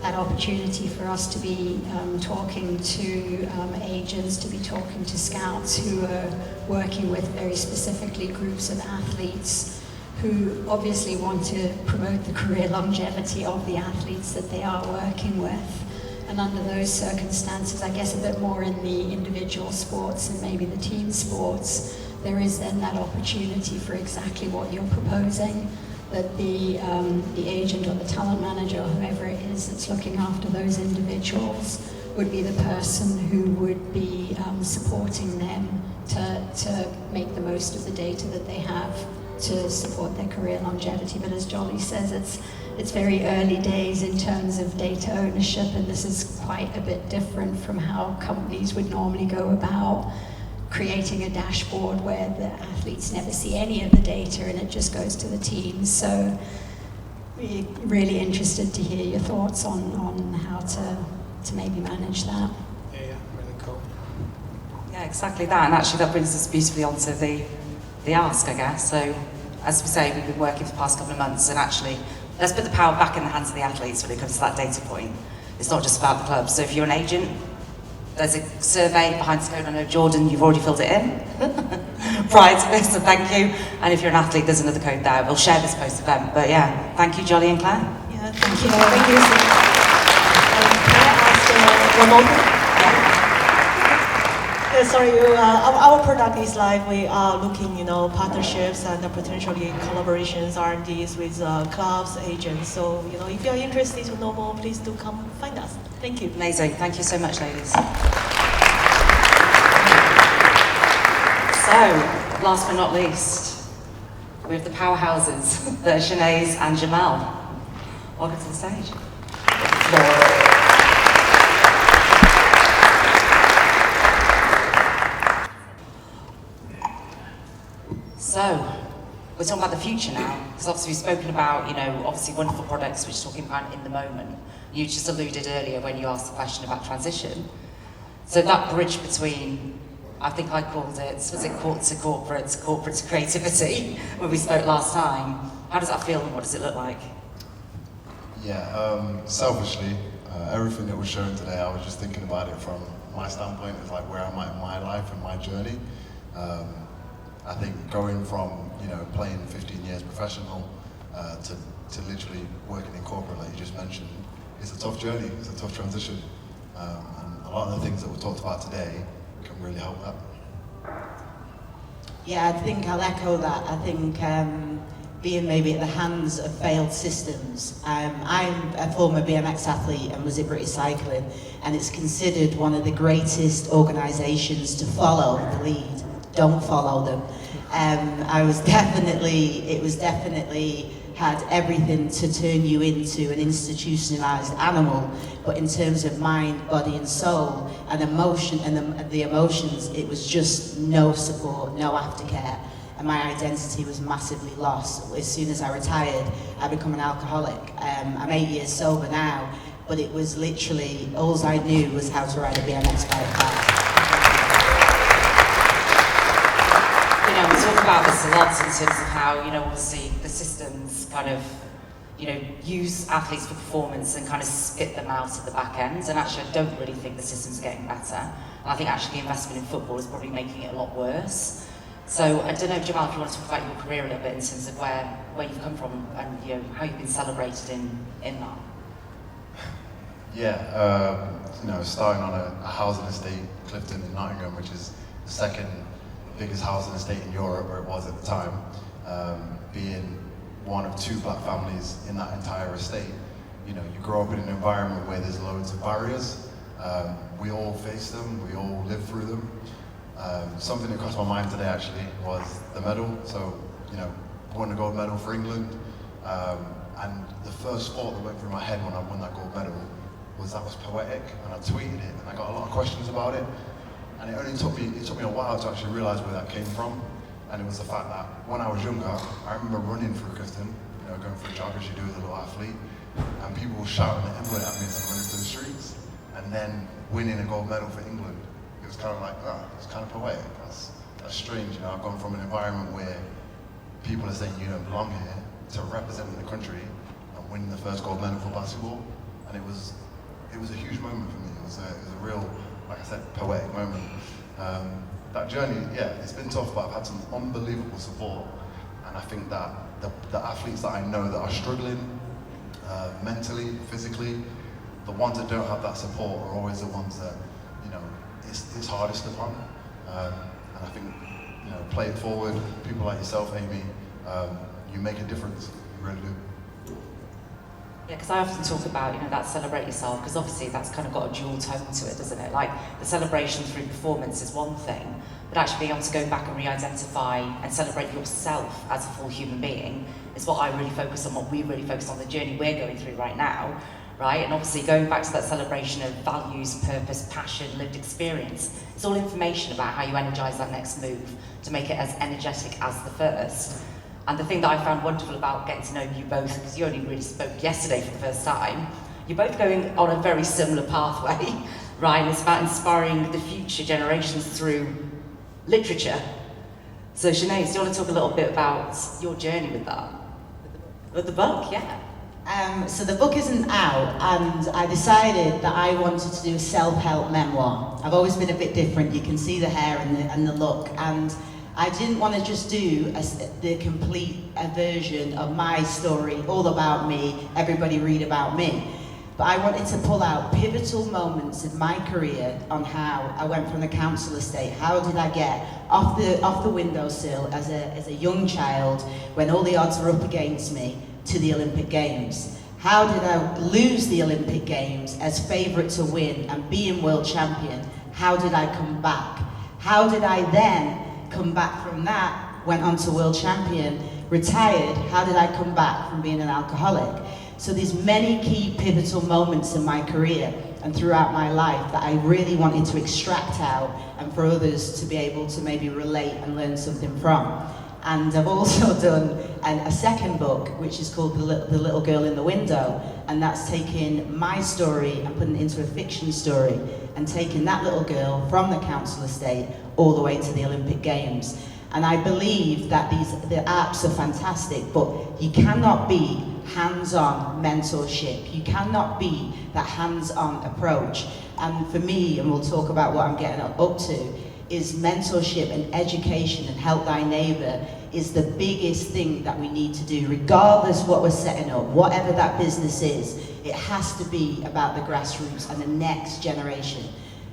that opportunity for us to be talking to agents, to be talking to scouts who are working with very specifically groups of athletes who obviously want to promote the career longevity of the athletes that they are working with. And under those circumstances, I guess a bit more in the individual sports and maybe the team sports, there is then that opportunity for exactly what you're proposing, that the agent or the talent manager or whoever it is that's looking after those individuals would be the person who would be supporting them to make the most of the data that they have to support their career longevity. But as Joly says, it's very early days in terms of data ownership, and this is quite a bit different from how companies would normally go about creating a dashboard where the athletes never see any of the data and it just goes to the teams. So we're really interested to hear your thoughts on how to maybe manage that. Yeah, really cool. Yeah, exactly that, and actually that brings us beautifully onto the ask, I guess. So as we say, we've been working for the past couple of months, and actually let's put the power back in the hands of the athletes when it comes to that data point. It's not just about the clubs. So if you're an agent, there's a survey behind the code. I know, Jordan, you've already filled it in prior to this, so thank you. And if you're an athlete, there's another code there. We'll share this post-event. But yeah, thank you, Joly and Claire. Yeah, thank you. Thank you. Can I ask one more? Sorry, our product is live. We are looking, partnerships and potentially collaborations, R&Ds with clubs, agents. So, if you are interested to know more, please do come find us. Thank you. Amazing. Thank you so much, ladies. So, last but not least, we have the powerhouses, the Sineads and Jamal. Welcome to the stage. So, we're talking about the future now, because obviously we've spoken about, obviously wonderful products which we're talking about in the moment. You just alluded earlier when you asked the question about transition. So that bridge between, I think I called it, was it corporate to creativity, when we spoke last time. How does that feel and what does it look like? Yeah, selfishly, everything that was shown today, I was just thinking about it from my standpoint, is like where I'm at in my life and my journey. I think going from, playing 15 years professional to literally working in corporate, like you just mentioned, it's a tough journey, it's a tough transition. And a lot of the things that were talked about today can really help that. Yeah, I think I'll echo that. I think being maybe at the hands of failed systems. I'm a former BMX athlete and was at British Cycling, and it's considered one of the greatest organisations to follow the lead. Don't follow them. It was definitely had everything to turn you into an institutionalized animal, but in terms of mind, body and soul and emotion and the emotions, it was just no support, no aftercare, and my identity was massively lost. As soon as I retired, I became an alcoholic. I'm 8 years sober now, but it was literally, all I knew was how to ride a BMX bike fast. You know, we talk about this a lot in terms of how, you know, obviously the systems kind of, you know, use athletes for performance and kind of spit them out at the back end. And actually, I don't really think the systems are getting better. And I think actually the investment in football is probably making it a lot worse. So I don't know, Jamal, if you want to talk about your career a little bit in terms of where you've come from and, you know, how you've been celebrated in that. Yeah, you know, starting on a housing estate, Clifton in Nottingham, which is the second biggest housing estate in Europe, or it was at the time, being one of 2 black families in that entire estate. You know, you grow up in an environment where there's loads of barriers. We all face them, we all live through them. Something that crossed my mind today actually was the medal. So, you know, won a gold medal for England. And the first thought that went through my head when I won that gold medal was that was poetic, and I tweeted it, and I got a lot of questions about it. And it only took me a while to actually realise where that came from. And it was the fact that when I was younger, I remember running through Clifton, you know, going for a jog as you do as a little athlete, and people were shouting the M-word at me as I'm running through the streets, and then winning a gold medal for England. It was kind of like, it's kind of poetic. That's strange, you know. I've gone from an environment where people are saying you don't belong here to representing the country and winning the first gold medal for basketball, and it was a huge moment for me. It was a real, like I said, poetic moment. That journey, yeah, it's been tough, but I've had some unbelievable support, and I think that the athletes that I know that are struggling mentally, physically, the ones that don't have that support are always the ones that, you know, it's hardest upon. And I think, you know, play it forward. People like yourself, Amy, you make a difference. You really do. Yeah, because I often talk about, you know, that celebrate yourself, because obviously that's kind of got a dual tone to it, doesn't it? Like, the celebration through performance is one thing, but actually being able to go back and re-identify and celebrate yourself as a full human being is what I really focus on, what we really focus on, the journey we're going through right now, right? And obviously going back to that celebration of values, purpose, passion, lived experience, it's all information about how you energise that next move to make it as energetic as the first. And the thing that I found wonderful about getting to know you both, because you only really spoke yesterday for the first time, you're both going on a very similar pathway, right? And it's about inspiring the future generations through literature. So Sinead, do you want to talk a little bit about your journey with that? With the book, yeah. So the book isn't out, and I decided that I wanted to do a self-help memoir. I've always been a bit different. You can see the hair and the look, and I didn't want to just do the complete version of my story, all about me, everybody read about me. But I wanted to pull out pivotal moments in my career on how I went from the council estate. How did I get off the windowsill as a young child when all the odds were up against me to the Olympic Games? How did I lose the Olympic Games as favourite to win and being world champion? How did I come back? How did I then come back from that, went on to world champion, retired? How did I come back from being an alcoholic? So there's many key pivotal moments in my career and throughout my life that I really wanted to extract out and for others to be able to maybe relate and learn something from. And I've also done a second book, which is called The Little Girl in the Window, and that's taking my story and putting it into a fiction story and taking that little girl from the council estate all the way to the Olympic Games. And I believe that the apps are fantastic, but you cannot be hands-on mentorship. You cannot be that hands-on approach. And for me, and we'll talk about what I'm getting up to, is mentorship and education and help thy neighbour is the biggest thing that we need to do, regardless what we're setting up, whatever that business is. It has to be about the grassroots and the next generation.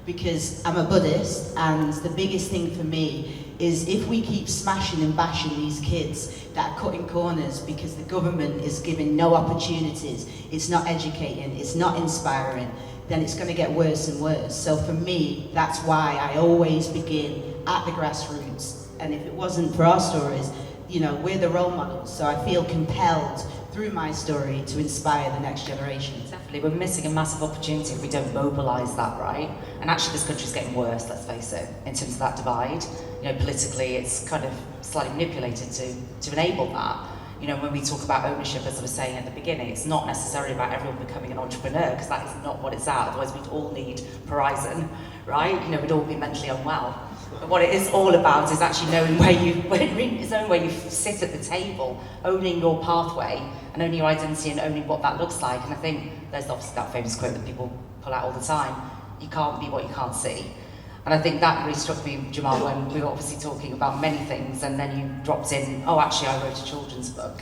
Because I'm a Buddhist, and the biggest thing for me is if we keep smashing and bashing these kids that are cutting corners because the government is giving no opportunities, it's not educating, it's not inspiring, then it's going to get worse and worse. So for me, that's why I always begin at the grassroots. And if it wasn't for our stories, you know, we're the role models. So I feel compelled through my story to inspire the next generation. Definitely, we're missing a massive opportunity if we don't mobilise that, right? And actually this country's getting worse, let's face it, in terms of that divide. You know, politically it's kind of slightly manipulated to enable that. You know, when we talk about ownership, as I was saying at the beginning, it's not necessarily about everyone becoming an entrepreneur, because that is not what it's at. Otherwise, we'd all need Prorizon, right? You know, we'd all be mentally unwell. But what it is all about is actually knowing where you sit at the table, owning your pathway, and owning your identity, and owning what that looks like. And I think there's obviously that famous quote that people pull out all the time: "You can't be what you can't see." And I think that really struck me, Jamal, when we were obviously talking about many things, and then you dropped in, "Oh, actually, I wrote a children's book."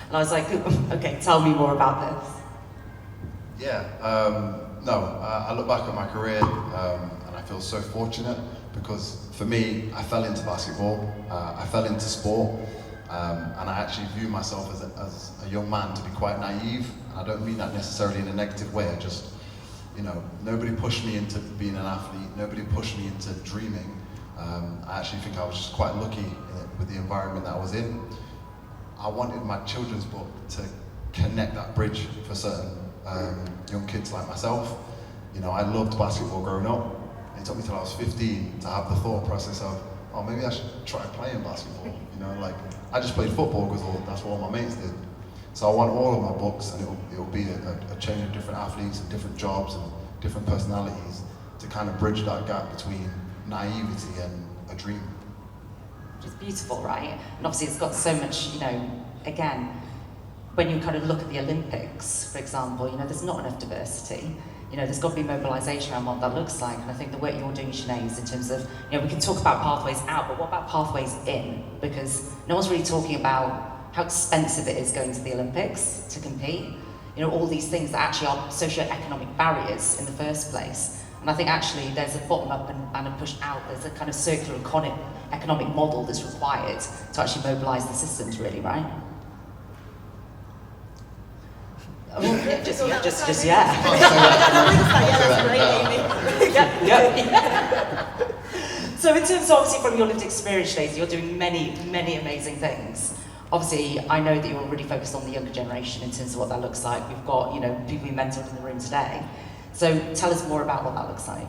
And I was like, okay, tell me more about this. Yeah, I look back at my career and I feel so fortunate, because for me, I fell into basketball, I fell into sport, and I actually view myself as a young man to be quite naive. And I don't mean that necessarily in a negative way. I just, you know, nobody pushed me into being an athlete, nobody pushed me into dreaming. I actually think I was just quite lucky with the environment that I was in. I wanted my children's book to connect that bridge for certain young kids like myself. You know, I loved basketball growing up. It took me till I was 15 to have the thought process of, oh, maybe I should try playing basketball. You know, like, I just played football because that's what all my mates did. So I want all of my books, and it'll be a chain of different athletes and different jobs and different personalities to kind of bridge that gap between naivety and a dream. Which is beautiful, right? And obviously it's got so much, you know, again, when you kind of look at the Olympics, for example, you know, there's not enough diversity. You know, there's got to be mobilisation around what that looks like. And I think the work you're doing, Sinead, is in terms of, you know, we can talk about pathways out, but what about pathways in? Because no one's really talking about how expensive it is going to the Olympics to compete. You know, all these things that actually are socio-economic barriers in the first place. And I think actually there's a bottom-up and a push out. There's a kind of circular economic model that's required to actually mobilise the systems, really, right? Oh, yeah, just yeah. So in terms of, obviously, from your lived experience, Daisy, you're doing many, many amazing things. Obviously, I know that you're really focused on the younger generation in terms of what that looks like. We've got, you know, people you mentored in the room today. So tell us more about what that looks like.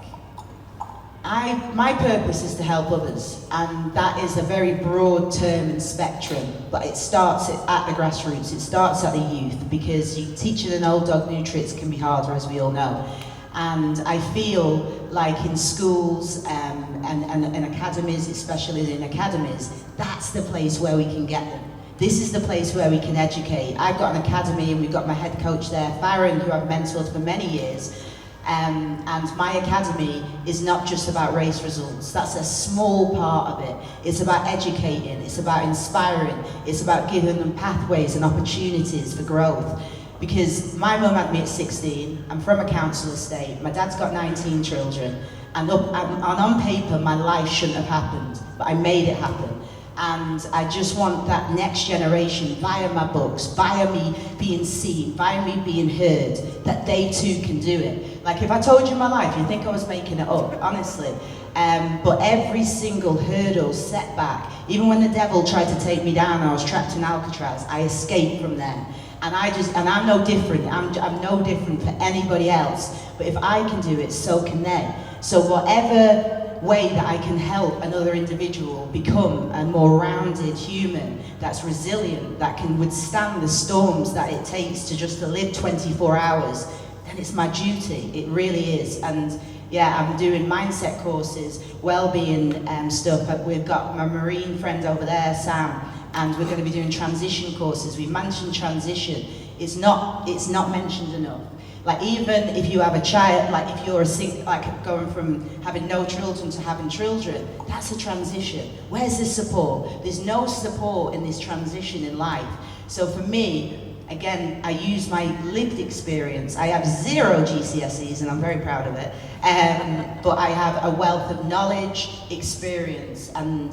My purpose is to help others, and that is a very broad term and spectrum, but it starts at the grassroots, it starts at the youth, because teaching an old dog new tricks can be harder, as we all know. And I feel like in schools and academies, especially in academies, that's the place where we can get them. This is the place where we can educate. I've got an academy, and we've got my head coach there, Farron, who I've mentored for many years. And my academy is not just about race results. That's a small part of it. It's about educating, it's about inspiring, it's about giving them pathways and opportunities for growth. Because my mum had me at 16, I'm from a council estate, my dad's got 19 children, and on paper my life shouldn't have happened, but I made it happen. And I just want that next generation, via my books, via me being seen, via me being heard, that they too can do it. Like, if I told you my life, you'd think I was making it up, honestly. But every single hurdle, setback, even when the devil tried to take me down, I was trapped in Alcatraz, I escaped from them. And I'm no different, I'm no different for anybody else. But if I can do it, so can they. So whatever way that I can help another individual become a more rounded human that's resilient, that can withstand the storms that it takes to live 24 hours, then it's my duty. It really is. And yeah, I'm doing mindset courses, wellbeing stuff. We've got my marine friend over there, Sam, and we're going to be doing transition courses. We mentioned transition. It's not mentioned enough. Like, even if you have a child, like if you're going from having no children to having children, that's a transition. Where's the support? There's no support in this transition in life. So for me, again, I use my lived experience. I have 0 GCSEs, and I'm very proud of it. But I have a wealth of knowledge, experience, and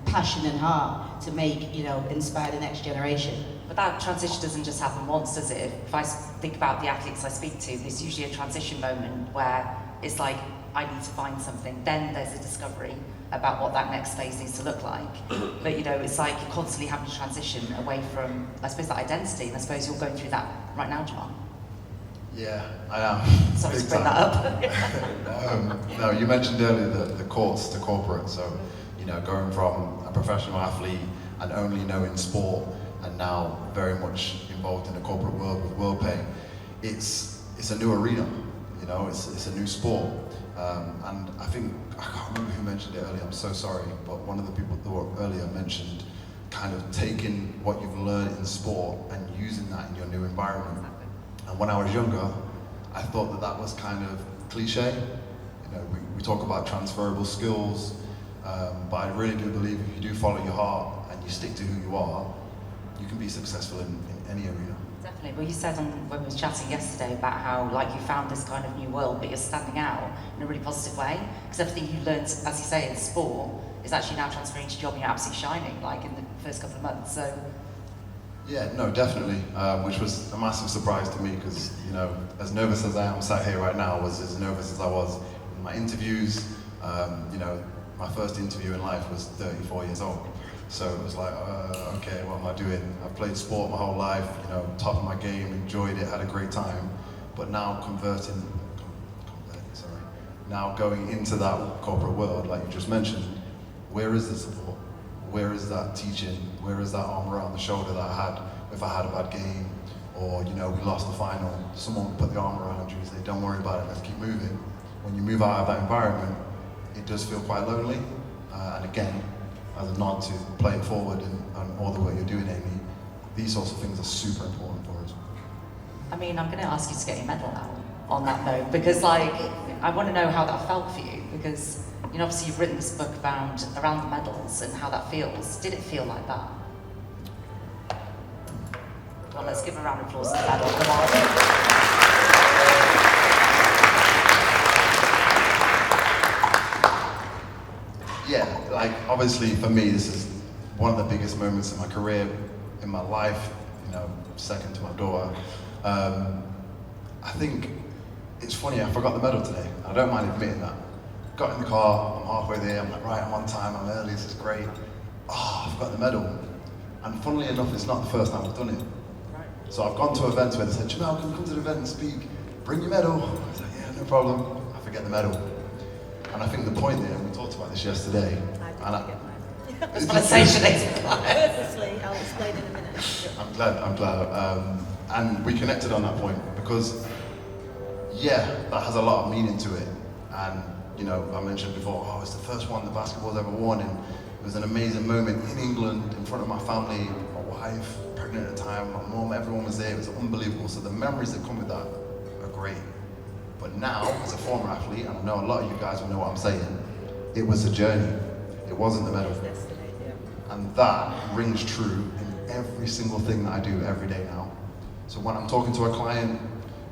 passion and heart to make, inspire the next generation. But that transition doesn't just happen once, does it? If I think about the athletes I speak to, there's usually a transition moment where it's like, I need to find something. Then there's a discovery about what that next phase needs to look like. But it's like you're constantly having to transition away from, I suppose, that identity. And I suppose you're going through that right now, John. Yeah, I am. Sorry to bring that up. No, you mentioned earlier the courts to corporate. So, going from a professional athlete and only knowing sport and now very much involved in the corporate world with WorldPay, it's a new arena, you know, it's a new sport. And I think, I can't remember who mentioned it earlier, I'm so sorry, but one of the people that were earlier mentioned kind of taking what you've learned in sport and using that in your new environment. And when I was younger, I thought that was kind of cliche. You know, we talk about transferable skills, but I really do believe if you do follow your heart and you stick to who you are, you can be successful in any arena. Definitely. Well, you said when we were chatting yesterday about how like you found this kind of new world, but you're standing out in a really positive way, because everything you learned, as you say, in sport is actually now transferring to job and you're absolutely shining, like in the first couple of months. So. Yeah, no, definitely, which was a massive surprise to me because, you know, as nervous as I am sat here right now, I was as nervous as I was in my interviews. You know, my first interview in life was 34 years old. So it was like, okay, what am I doing? I've played sport my whole life, you know, top of my game, enjoyed it, had a great time. But now now going into that corporate world, like you just mentioned, where is the support? Where is that teaching? Where is that arm around the shoulder that I had if I had a bad game? Or, you know, we lost the final, someone would put the arm around you and say, don't worry about it, let's keep moving. When you move out of that environment, it does feel quite lonely. And again, as a nod to play it forward and all the work you're doing, Amy, these sorts of things are super important for us. I mean, I'm going to ask you to get your medal now on that note, because like, I want to know how that felt for you, because, you know, obviously you've written this book around the medals and how that feels. Did it feel like that? Well, let's give a round of applause to the medal. Come on. Yeah, like obviously for me, this is one of the biggest moments in my career, in my life, you know, second to my daughter. I think it's funny, I forgot the medal today. I don't mind admitting that. Got in the car, I'm halfway there, I'm like, right, I'm on time, I'm early, this is great. Oh, I forgot the medal. And funnily enough, it's not the first time I've done it. So I've gone to events where they said, Jamel, can you come to the event and speak? Bring your medal. I was like, yeah, no problem. I forget the medal. And I think the point there, and we talked about this yesterday. I didn't get mine. Purposely, I'll explain in a minute. I'm glad. And we connected on that point because, yeah, that has a lot of meaning to it. And, you know, I mentioned before, oh, it's the first one the basketball's ever won, and it was an amazing moment in England, in front of my family, my wife, pregnant at the time, my mom, everyone was there, it was unbelievable. So the memories that come with that are great. But now, as a former athlete, and I know a lot of you guys will know what I'm saying, it was a journey. It wasn't the medal. And that rings true in every single thing that I do every day now. So when I'm talking to a client,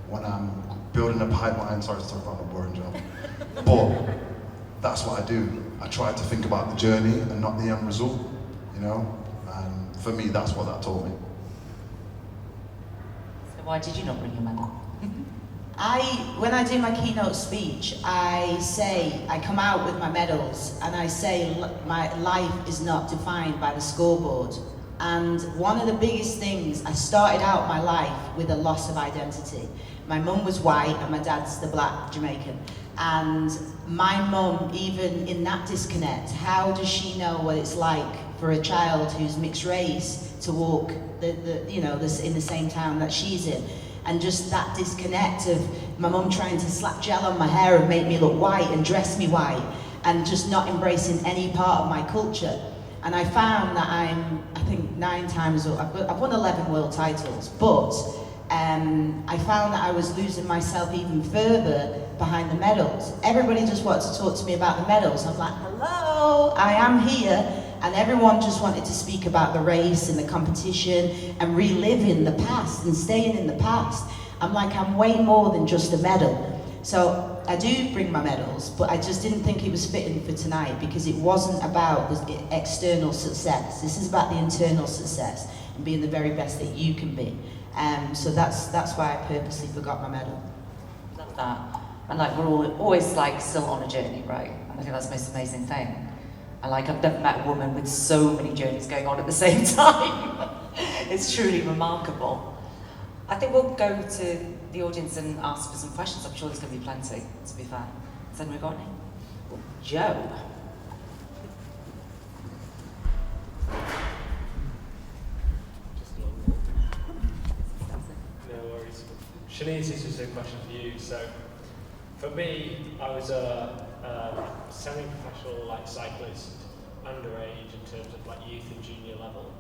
when I'm building a pipeline, sorry to talk about my boring job, but that's what I do. I try to think about the journey and not the end result, you know? And for me, that's what that taught me. So why did you not bring your medal? When I do my keynote speech, I come out with my medals and I say, my life is not defined by the scoreboard. And one of the biggest things, I started out my life with a loss of identity. My mum was white and my dad's the black Jamaican. And my mum, even in that disconnect, how does she know what it's like for a child who's mixed race to walk in the same town that she's in? And just that disconnect of my mum trying to slap gel on my hair and make me look white and dress me white and just not embracing any part of my culture. And I found that I think 9 times, I've won 11 world titles, but I found that I was losing myself even further behind the medals. Everybody just wanted to talk to me about the medals. I'm like, hello, I am here. And everyone just wanted to speak about the race and the competition and reliving the past and staying in the past. I'm like, I'm way more than just a medal. So I do bring my medals, but I just didn't think it was fitting for tonight because it wasn't about the external success. This is about the internal success and being the very best that you can be. So that's why I purposely forgot my medal. Love that. And like, we're always like still on a journey, right? And I think that's the most amazing thing. And like, I've never met a woman with so many journeys going on at the same time. It's truly remarkable. I think we'll go to the audience and ask for some questions. I'm sure there's going to be plenty, to be fair. Has anyone got any? Joe. Shanice, this is a question for you. So, for me, I was a semi-professional cyclist, underage in terms of youth and junior level.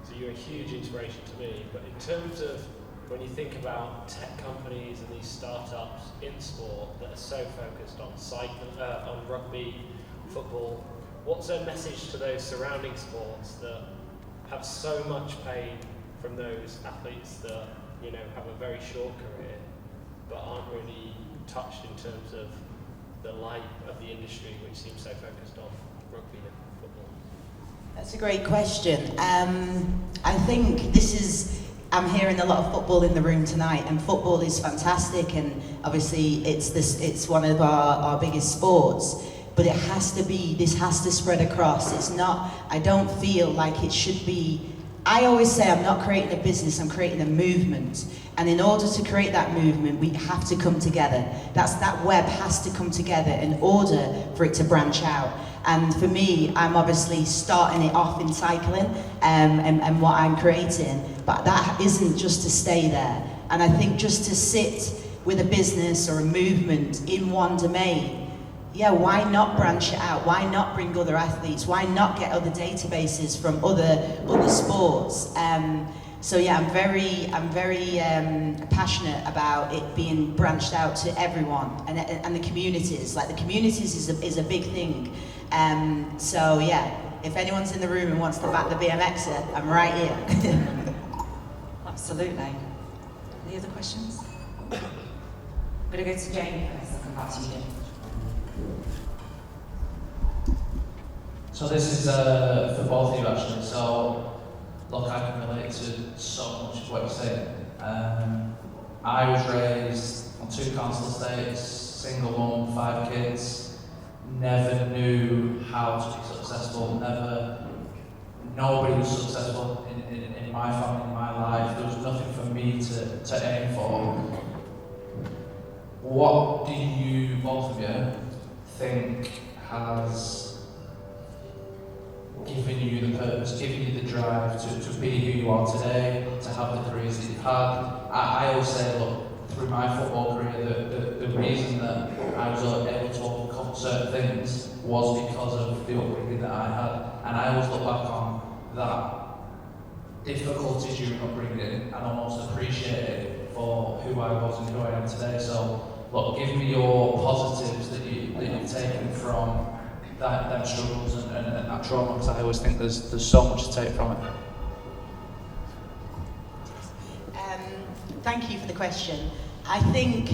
So you're a huge inspiration to me. But in terms of when you think about tech companies and these startups in sport that are so focused on on rugby, football, what's a message to those surrounding sports that have so much pain from those athletes that have a very short career but aren't really touched in terms of the light of the industry, which seems so focused on rugby and football? That's a great question. I think I'm hearing a lot of football in the room tonight, and football is fantastic, and obviously it's one of our biggest sports. But this has to spread across. It's not, I don't feel like it should be, I always say I'm not creating a business, I'm creating a movement. And in order to create that movement, we have to come together. That web has to come together in order for it to branch out. And for me, I'm obviously starting it off in cycling and what I'm creating, but that isn't just to stay there. And I think just to sit with a business or a movement in one domain, why not branch it out? Why not bring other athletes? Why not get other databases from other sports? So I'm very passionate about it being branched out to everyone and the communities. The communities is a big thing. If anyone's in the room and wants to back the BMXer, I'm right here. Absolutely. Any other questions? I'm going to go to Jamie first. I'll come back to you. So this is for both of you actually. So look, I can relate to so much of what you're saying. I was raised on 2 council estates, single mum, 5 kids, never knew how to be successful, nobody was successful in my family, in my life. There was nothing for me to aim for. What do you, both of you, think has given you the purpose, given you the drive to be who you are today, to have the careers that you've had? I always say, look, through my football career, the reason that I was able to overcome certain things was because of the upbringing that I had. And I always look back on that difficulty during upbringing and almost appreciate it for who I was and who I am today. So, look, give me your positives that you've taken from them struggles and that trauma, because I always think there's so much to take from it. Thank you for the question. I think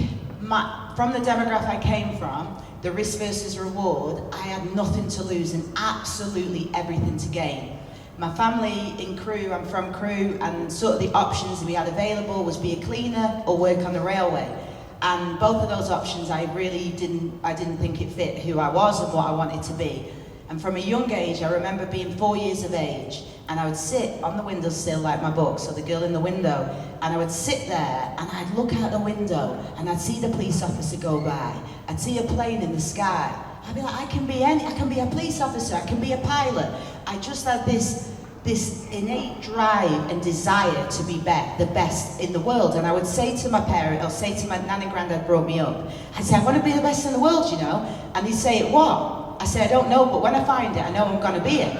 from the demographic I came from, the risk versus reward, I had nothing to lose and absolutely everything to gain. My family in Crewe, I'm from Crewe, and sort of the options we had available was be a cleaner or work on the railway. And both of those options, I didn't think it fit who I was and what I wanted to be. And from a young age, I remember being 4 years of age, and I would sit on the windowsill like my book, so the girl in the window, and I would sit there and I'd look out the window and I'd see the police officer go by. I'd see a plane in the sky. I'd be like, I can be a police officer, I can be a pilot. I just had this innate drive and desire to be the best in the world. And I would say to my parent, or say to my nan and granddad brought me up, I'd say, I want to be the best in the world, you know? And he'd say, what? I said, I don't know, but when I find it, I know I'm going to be it.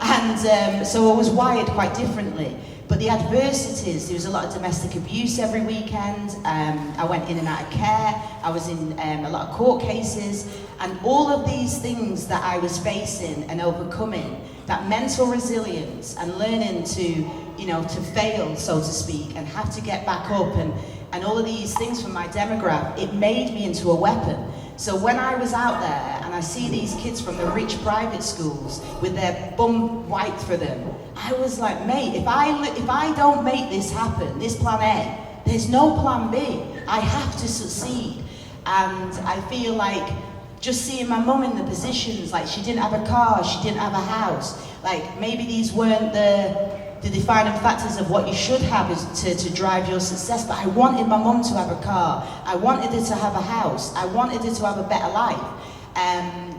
And so I was wired quite differently. But the adversities, there was a lot of domestic abuse every weekend. I went in and out of care. I was in a lot of court cases. And all of these things that I was facing and overcoming, that mental resilience and learning to fail, so to speak, and have to get back up and all of these things from my demographic, it made me into a weapon. So when I was out there and I see these kids from the rich private schools with their bum wiped for them, I was like, mate, if I don't make this happen, this plan A, there's no plan B. I have to succeed. And I feel like just seeing my mum in the positions, like she didn't have a car, she didn't have a house, like maybe these weren't the defining factors of what you should have is to drive your success, but I wanted my mum to have a car, I wanted her to have a house, I wanted her to have a better life.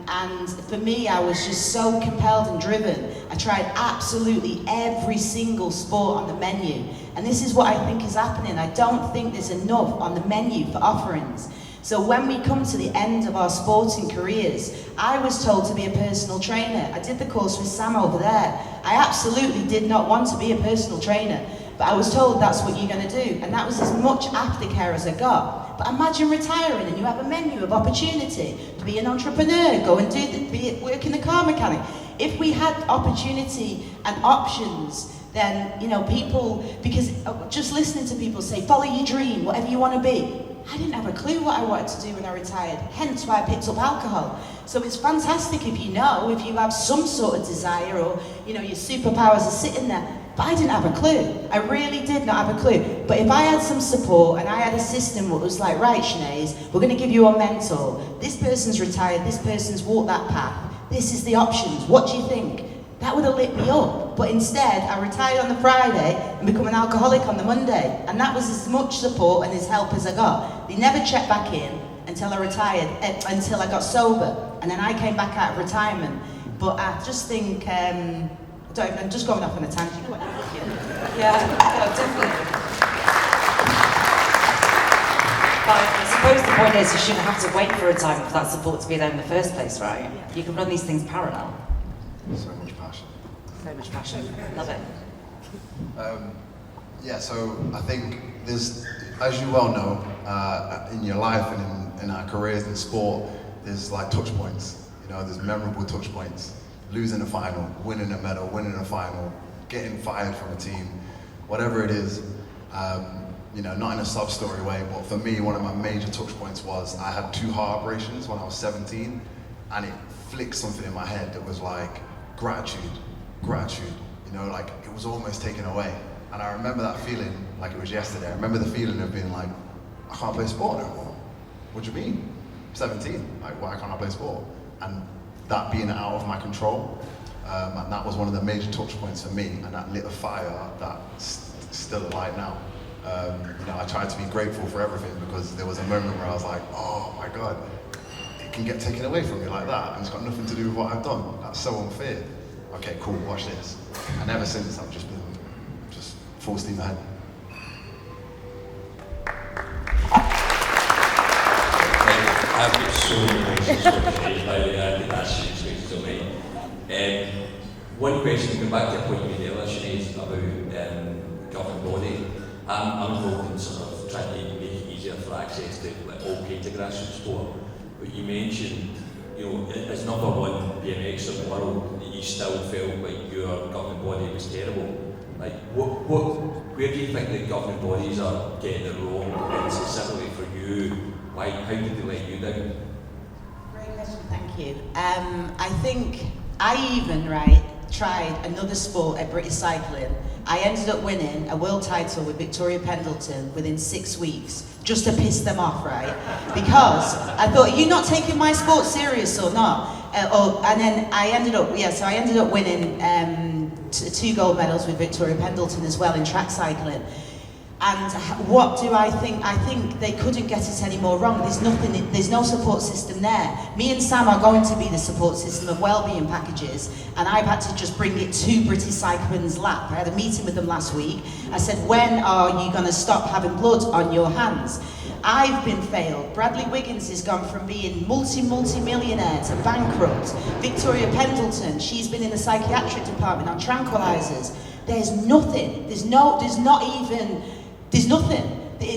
And for me, I was just so compelled and driven. I tried absolutely every single sport on the menu. And this is what I think is happening. I don't think there's enough on the menu for offerings. So when we come to the end of our sporting careers, I was told to be a personal trainer. I did the course with Sam over there. I absolutely did not want to be a personal trainer, but I was told that's what you're going to do. And that was as much aftercare as I got. But imagine retiring and you have a menu of opportunity to be an entrepreneur, go and work in the car mechanic. If we had opportunity and options, then, you know, people, because just listening to people say, follow your dream, whatever you want to be. I didn't have a clue what I wanted to do when I retired, hence why I picked up alcohol. So it's fantastic if you know, if you have some sort of desire or, you know, your superpowers are sitting there. But I didn't have a clue. I really did not have a clue. But if I had some support and I had a system that was like, right, Sinead, we're going to give you a mentor. This person's retired, this person's walked that path. This is the options. What do you think? That would have lit me up. But instead, I retired on the Friday and become an alcoholic on the Monday. And that was as much support and as help as I got. They never checked back in until I retired, until I got sober. And then I came back out of retirement. But I just think, I'm just going off on a tangent. Yeah, no, definitely. But I suppose the point is you shouldn't have to wait for a time for that support to be there in the first place, right? You can run these things parallel. So much passion. So much passion. Love it. Yeah, so I think there's, as you well know, in your life and in our careers in sport, there's like touch points. You know, there's memorable touch points. Losing a final, winning a medal, winning a final, getting fired from a team, whatever it is. You know, not in a sub-story way, but for me, one of my major touch points was I had 2 heart operations when I was 17, and it flicked something in my head that was like, gratitude, you know, like it was almost taken away. And I remember that feeling like it was yesterday. I remember the feeling of being like, I can't play sport no more. What do you mean? 17, like why can't I play sport? And that being out of my control, and that was one of the major touch points for me, and that lit a fire that's still alight now. You know, I tried to be grateful for everything because there was a moment where I was like, oh my God, it can get taken away from me like that, and it's got nothing to do with what I've done. That's so unfair. Okay, cool, watch this. And ever since, I've just been full steam ahead. I've got so many questions for you, by the way, I think that's just to me. One question, going back to a point you made earlier, Sinead, about governing body. I'm involved in sort of trying to make it easier for access to like, all kinds of grassroots sport. But you mentioned, you know, as number one BMX in the world, that you still felt like your governing body was terrible. Like, where do you think the governing bodies are getting it wrong? And specifically for you, how did they let you down? Great question, thank you. I think I even, tried another sport at British Cycling. I ended up winning a world title with Victoria Pendleton within 6 weeks, just to piss them off, right? Because I thought, are you not taking my sport serious or not? And then I ended up, so I ended up winning 2 gold medals with Victoria Pendleton as well in track cycling. And what do I think? I think they couldn't get it any more wrong. There's no support system there. Me and Sam are going to be the support system of Wellbeing packages, and I've had to just bring it to British Cycling's lap. I had a meeting with them last week. I said, when are you going to stop having blood on your hands? I've been failed. Bradley Wiggins has gone from being multi-millionaire to bankrupt. Victoria Pendleton, she's been in the psychiatric department on tranquilizers. There's nothing. There's nothing.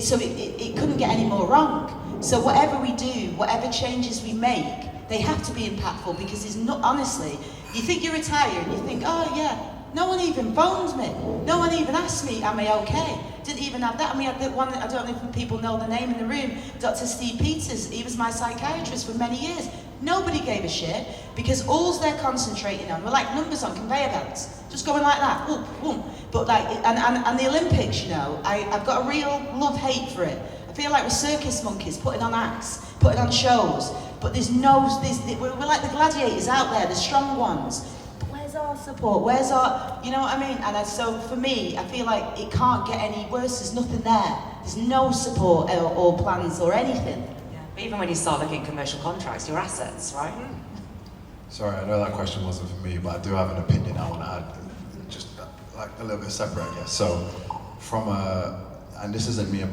So it couldn't get any more wrong. So whatever we do, whatever changes we make, they have to be impactful, because there's not, honestly, you think you retire and you think, oh yeah, no one even phoned me. No one even asked me, am I okay? Didn't even have that. I mean, I had one, I don't know if people know the name in the room, Dr. Steve Peters. He was my psychiatrist for many years. Nobody gave a shit, because all they're concentrating on were like numbers on conveyor belts, just going like that, whoop, whoop. But like, and the Olympics, you know, I've got a real love-hate for it. I feel like we're circus monkeys putting on acts, putting on shows, but we're like the gladiators out there, the strong ones. But where's our support? Where's our, you know what I mean? And so for me, I feel like it can't get any worse. There's nothing there. There's no support or plans or anything. Even when you start looking at commercial contracts, your assets, right? Sorry, I know that question wasn't for me, but I do have an opinion I want to add, just like a little bit separate, I guess. So, and this isn't me,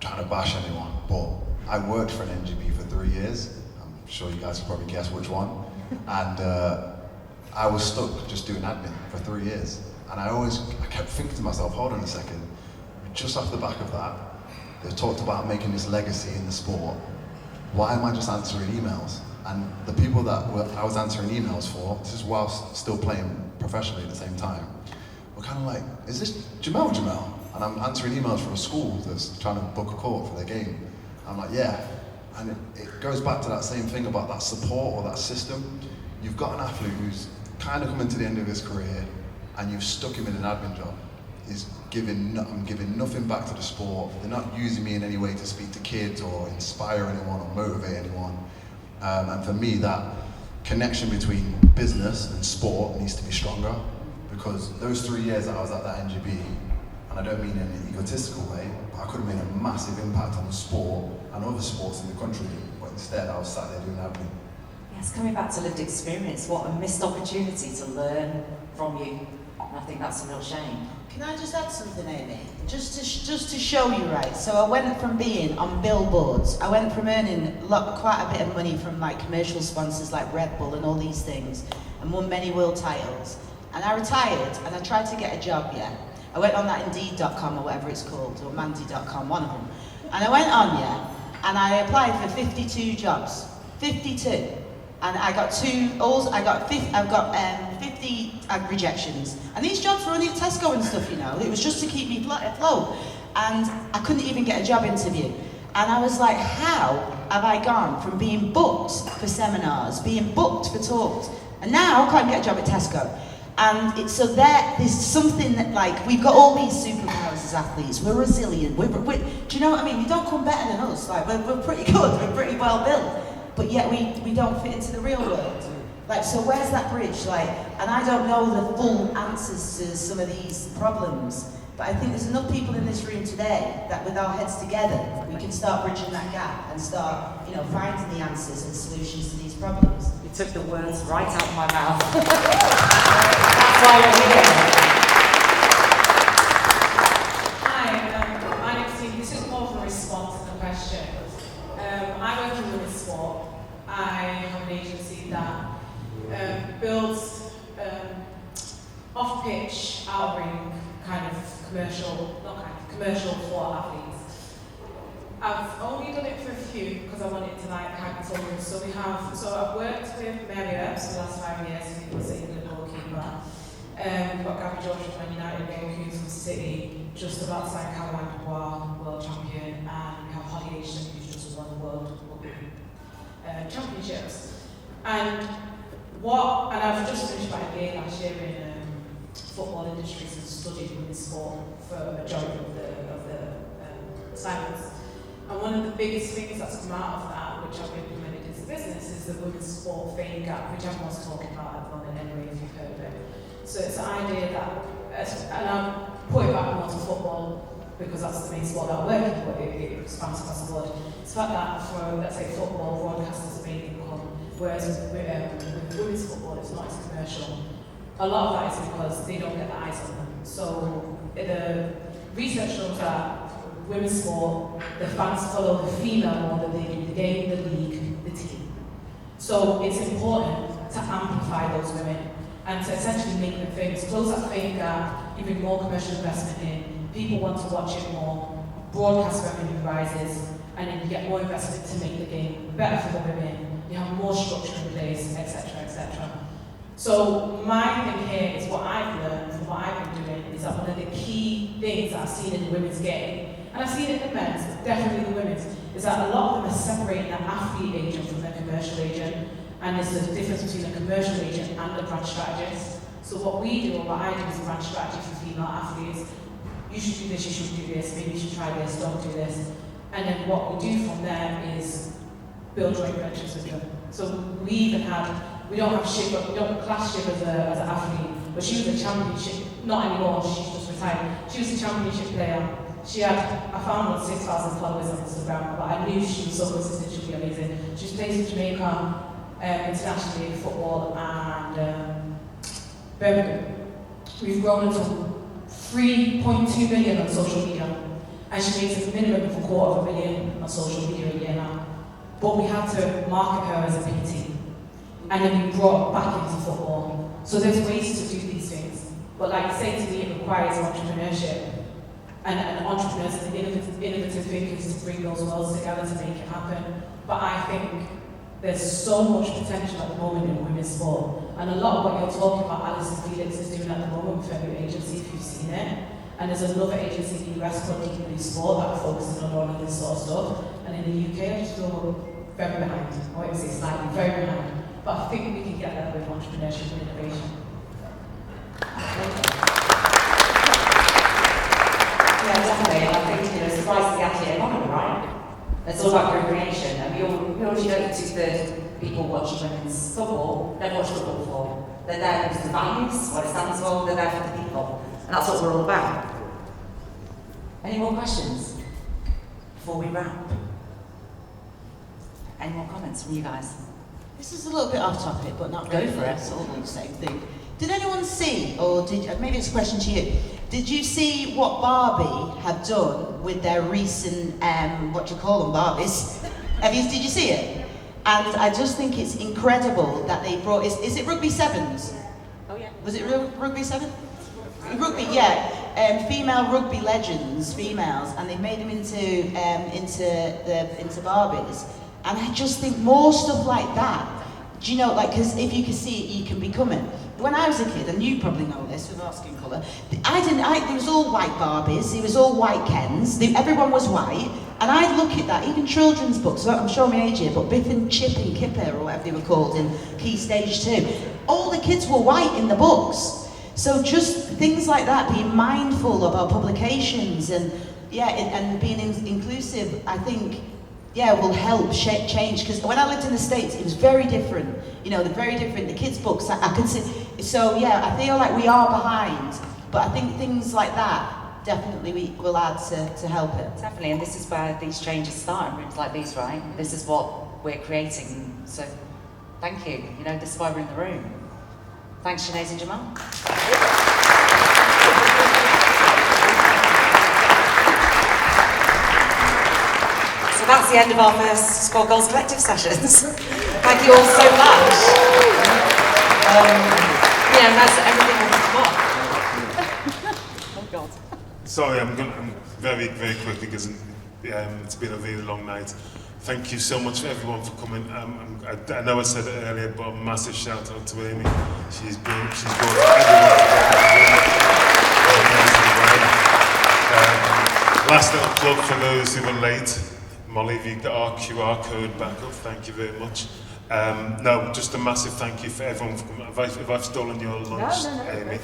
trying to bash anyone, but I worked for an NGB for 3 years. I'm sure you guys can probably guess which one. And I was stuck just doing admin for 3 years. And I kept thinking to myself, hold on a second, just off the back of that, they talked about making this legacy in the sport. Why am I just answering emails? And the people that I was answering emails for, this is whilst still playing professionally at the same time, were kind of like, is this Jamel? And I'm answering emails from a school that's trying to book a court for their game. I'm like, yeah. And it goes back to that same thing about that support or that system. You've got an athlete who's kind of coming to the end of his career and you've stuck him in an admin job. I'm giving nothing back to the sport. They're not using me in any way to speak to kids or inspire anyone or motivate anyone. And for me, that connection between business and sport needs to be stronger, because those 3 years that I was at that NGB, and I don't mean in an egotistical way, but I could have made a massive impact on the sport and other sports in the country, but instead I was sat there doing admin. Yes, coming back to lived experience, what a missed opportunity to learn from you. And I think that's a real shame. Can I just add something, Amy? Just to show you, right? So I went from being on billboards, I went from earning quite a bit of money from like commercial sponsors like Red Bull and all these things, and won many world titles. And I retired and I tried to get a job, yeah. I went on that Indeed.com or whatever it's called, or Mandy.com, one of them. And I went on, yeah, and I applied for 52 jobs. 52. And I got 50 rejections. And these jobs were only at Tesco and stuff, It was just to keep me afloat. And I couldn't even get a job interview. And I was like, how have I gone from being booked for seminars, being booked for talks, and now I can't get a job at Tesco? And there's something that, like, we've got all these superpowers as athletes. We're resilient. Do you know what I mean? You don't come better than us. Like, we're pretty good. We're pretty well built. But yet we don't fit into the real world. Like, so where's that bridge? Like, and I don't know the full answers to some of these problems, but I think there's enough people in this room today that with our heads together, we can start bridging that gap and start, finding the answers and solutions to these problems. You took the words right out of my mouth. That's why I'm here. Hi, my name's Steve. This is more of a response to the question. I work in women's sport. I have an agency that builds off-pitch, out-ring commercial for athletes. I've only done it for a few because I wanted to have consultants. So I've worked with Mary Earps for the last 5 years, who was the England goalkeeper. We've got Gabby George from Man United, goalkeeper from City, just about to sign Caroline Dubois, world champion, and we have Holly Ashton, who's just won the world championships. And I've just finished my MBA last year in football industries and studied women's sport for a majority of the assignments. And one of the biggest things that's come out of that, which I've implemented into business, is the women's sport fame gap, which everyone's talking about at the moment anyway, if you've heard of it. So it's the idea that, and I'm putting back more to football because that's the main sport that I work in, but it expands across the board. It's the fact that for, let's say, football, broadcasters are making income, whereas with women's football, it's not as commercial. A lot of that is because they don't get the eyes on them. So the research shows that women's sport, the fans follow the female more than they do the game, the league, the team. So it's important to amplify those women and to essentially make them famous. Close that fame gap, you bring more commercial investment in, people want to watch it more, broadcast revenue rises, and then you get more investment to make the game better for the women, you have more structure in place, etc., etc. So my thing here is what I've learned and what I've been doing is that one of the key things that I've seen in the women's game, and I've seen it in the men's, definitely the women's, is that a lot of them are separating their athlete agent from their commercial agent, and there's a difference between a commercial agent and a brand strategist. So what we do, or what I do, is brand strategy for female athletes. You should do this, you should do this, maybe you should try this, don't do this. And then what we do from there is build joint ventures with them. So we even have, we don't class Shiv as an athlete, but she was a championship, not anymore, she's just retired. She was a championship player. I found her 6,000 followers on Instagram, but I knew she was so consistent, she'd be amazing. She plays for Jamaica, internationally in football and Birmingham. We've grown it to 3.2 million on social media, and she makes a minimum of $250,000 on social media a year now. But we had to market her as a PT, and then we brought her back into football. So there's ways to do these things. But like you say, to me, it requires entrepreneurship and entrepreneurs and innovative thinkers to bring those worlds together to make it happen. But I think there's so much potential at the moment in women's sport. And a lot of what you're talking about, Alice and Felix is doing at the moment with every agency, if you've seen it. And there's another agency in the US called Deeply Sport that are focusing on all of this sort of stuff. And in the UK, I just feel we're very behind. I wouldn't say slightly, very behind. But I think we can get there with entrepreneurship and innovation. Yeah, definitely. And I think, you know, it's the rise of the athlete economy, right? It's all about co-creation. And we already know that 2/3 of people watching women's football don't watch football for. They're there because of the values, what it stands for, they're there for the people. And that's what we're all about. Any more questions before we wrap? Any more comments from you guys? This is a little bit off topic, but not Go really. for it. It's all the same thing. Did anyone see, or maybe it's a question to you, did you see what Barbie had done with their recent, what do you call them, Barbies? Did you see it? And I just think it's incredible that they brought, is it Rugby Sevens? Oh yeah. Was it Rugby Seven? Rugby, yeah. Female rugby legends, females, and they made them into Barbies. And I just think more stuff like that. Do you know, like, because if you can see it, you can become it. When I was a kid, and you probably know this with our skin colour, it was all white Barbies, it was all white Kens, everyone was white, and I'd look at that, even children's books, I'm showing my age here, but Biff and Chip and Kipper, or whatever they were called in Key Stage 2, all the kids were white in the books. So just things like that, being mindful of our publications and being inclusive, I think, will help change. Because when I lived in the States, it was very different. You know, they're very different. The kids' books, I could see. So I feel like we are behind, but I think things like that definitely we will add to help it. Definitely, and this is where these changes start in rooms like these, right? This is what we're creating. So, thank you. You know, this is why we're in the room. Thanks, Sinead and Jamal. So that's the end of our first Squad Goals Collective sessions. Thank you all so much. That's everything we've got. Oh God. Sorry, I'm very, very quickly because it's been a really long night. Thank you so much for everyone for coming. I know I said it earlier, but a massive shout out to Amy. She's brought everyone together. Last little plug for those who were late. Molly, if you got our QR code back up, thank you very much. No, just a massive thank you for everyone for coming. If I've stolen your lunch, Amy,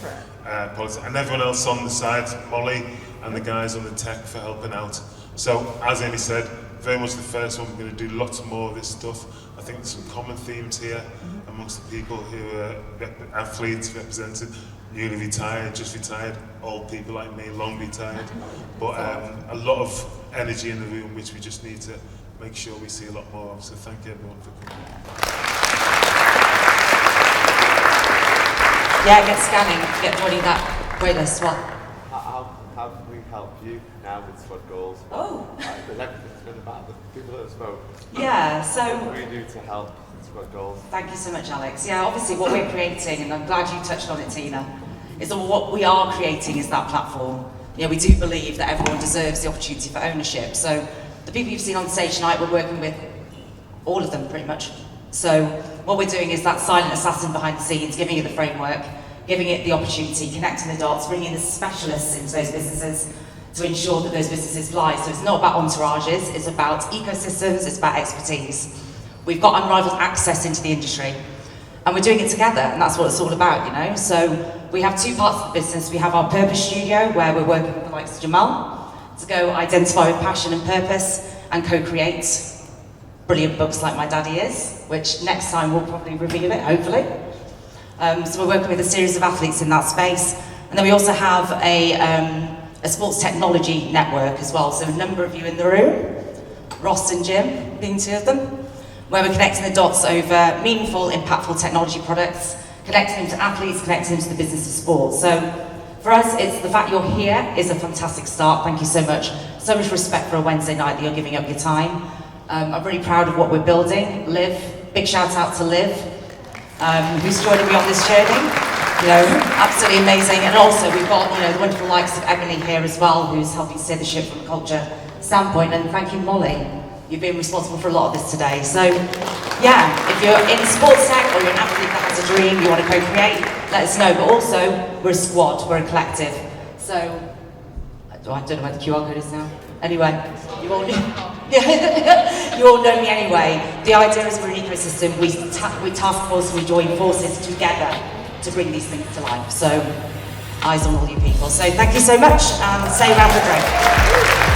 apologies. And everyone else on the side, Molly and the guys on the tech for helping out. So, as Amy said, very much the first one. We're going to do lots more of this stuff. I think there's some common themes here amongst the people who are athletes represented, newly retired, just retired, old people like me, long retired. But a lot of energy in the room, which we just need to make sure we see a lot more of. So thank you everyone for coming. Yeah, get scanning, get joining that waitlist swap. How can we help you now with Squad Goals? Oh. Because everything's been about the people that spoke. Yeah, so... What can we do to help Squad Goals? Thank you so much, Alex. Yeah, obviously what we're creating, and I'm glad you touched on it, Tina, is that what we are creating is that platform. You know, we do believe that everyone deserves the opportunity for ownership. So the people you've seen on stage tonight, we're working with all of them pretty much. So what we're doing is that silent assassin behind the scenes, giving you the framework, giving it the opportunity, connecting the dots, bringing the specialists into those businesses to ensure that those businesses fly. So it's not about entourages, it's about ecosystems, it's about expertise. We've got unrivaled access into the industry and we're doing it together, and that's what it's all about, you know. So we have two parts of the business. We have our purpose studio where we're working with the likes of Jamal to go identify with passion and purpose and co-create brilliant books like My Daddy Is, which next time we'll probably reveal it, hopefully. So we're working with a series of athletes in that space. And then we also have a sports technology network as well. So a number of you in the room, Ross and Jim being two of them. where we're connecting the dots over meaningful, impactful technology products, connecting them to athletes, connecting them to the business of sport. So for us, it's the fact you're here is a fantastic start. Thank you so much. So much respect for a Wednesday night that you're giving up your time. I'm really proud of what we're building. Liv, big shout out to Liv, who's joining me on this journey. You know, absolutely amazing. And also we've got, you know, the wonderful likes of Emily here as well, who's helping steer the ship from a culture standpoint. And thank you, Molly. You've been responsible for a lot of this today. So, yeah, if you're in sports tech or you're an athlete that has a dream, you want to co-create, let us know. But also, we're a squad, we're a collective. So, I don't know where the QR code is now. Anyway, you all know me anyway. The idea is we're an ecosystem. We task force, we join forces together to bring these things to life. So, eyes on all you people. So, thank you so much, and say around the drink.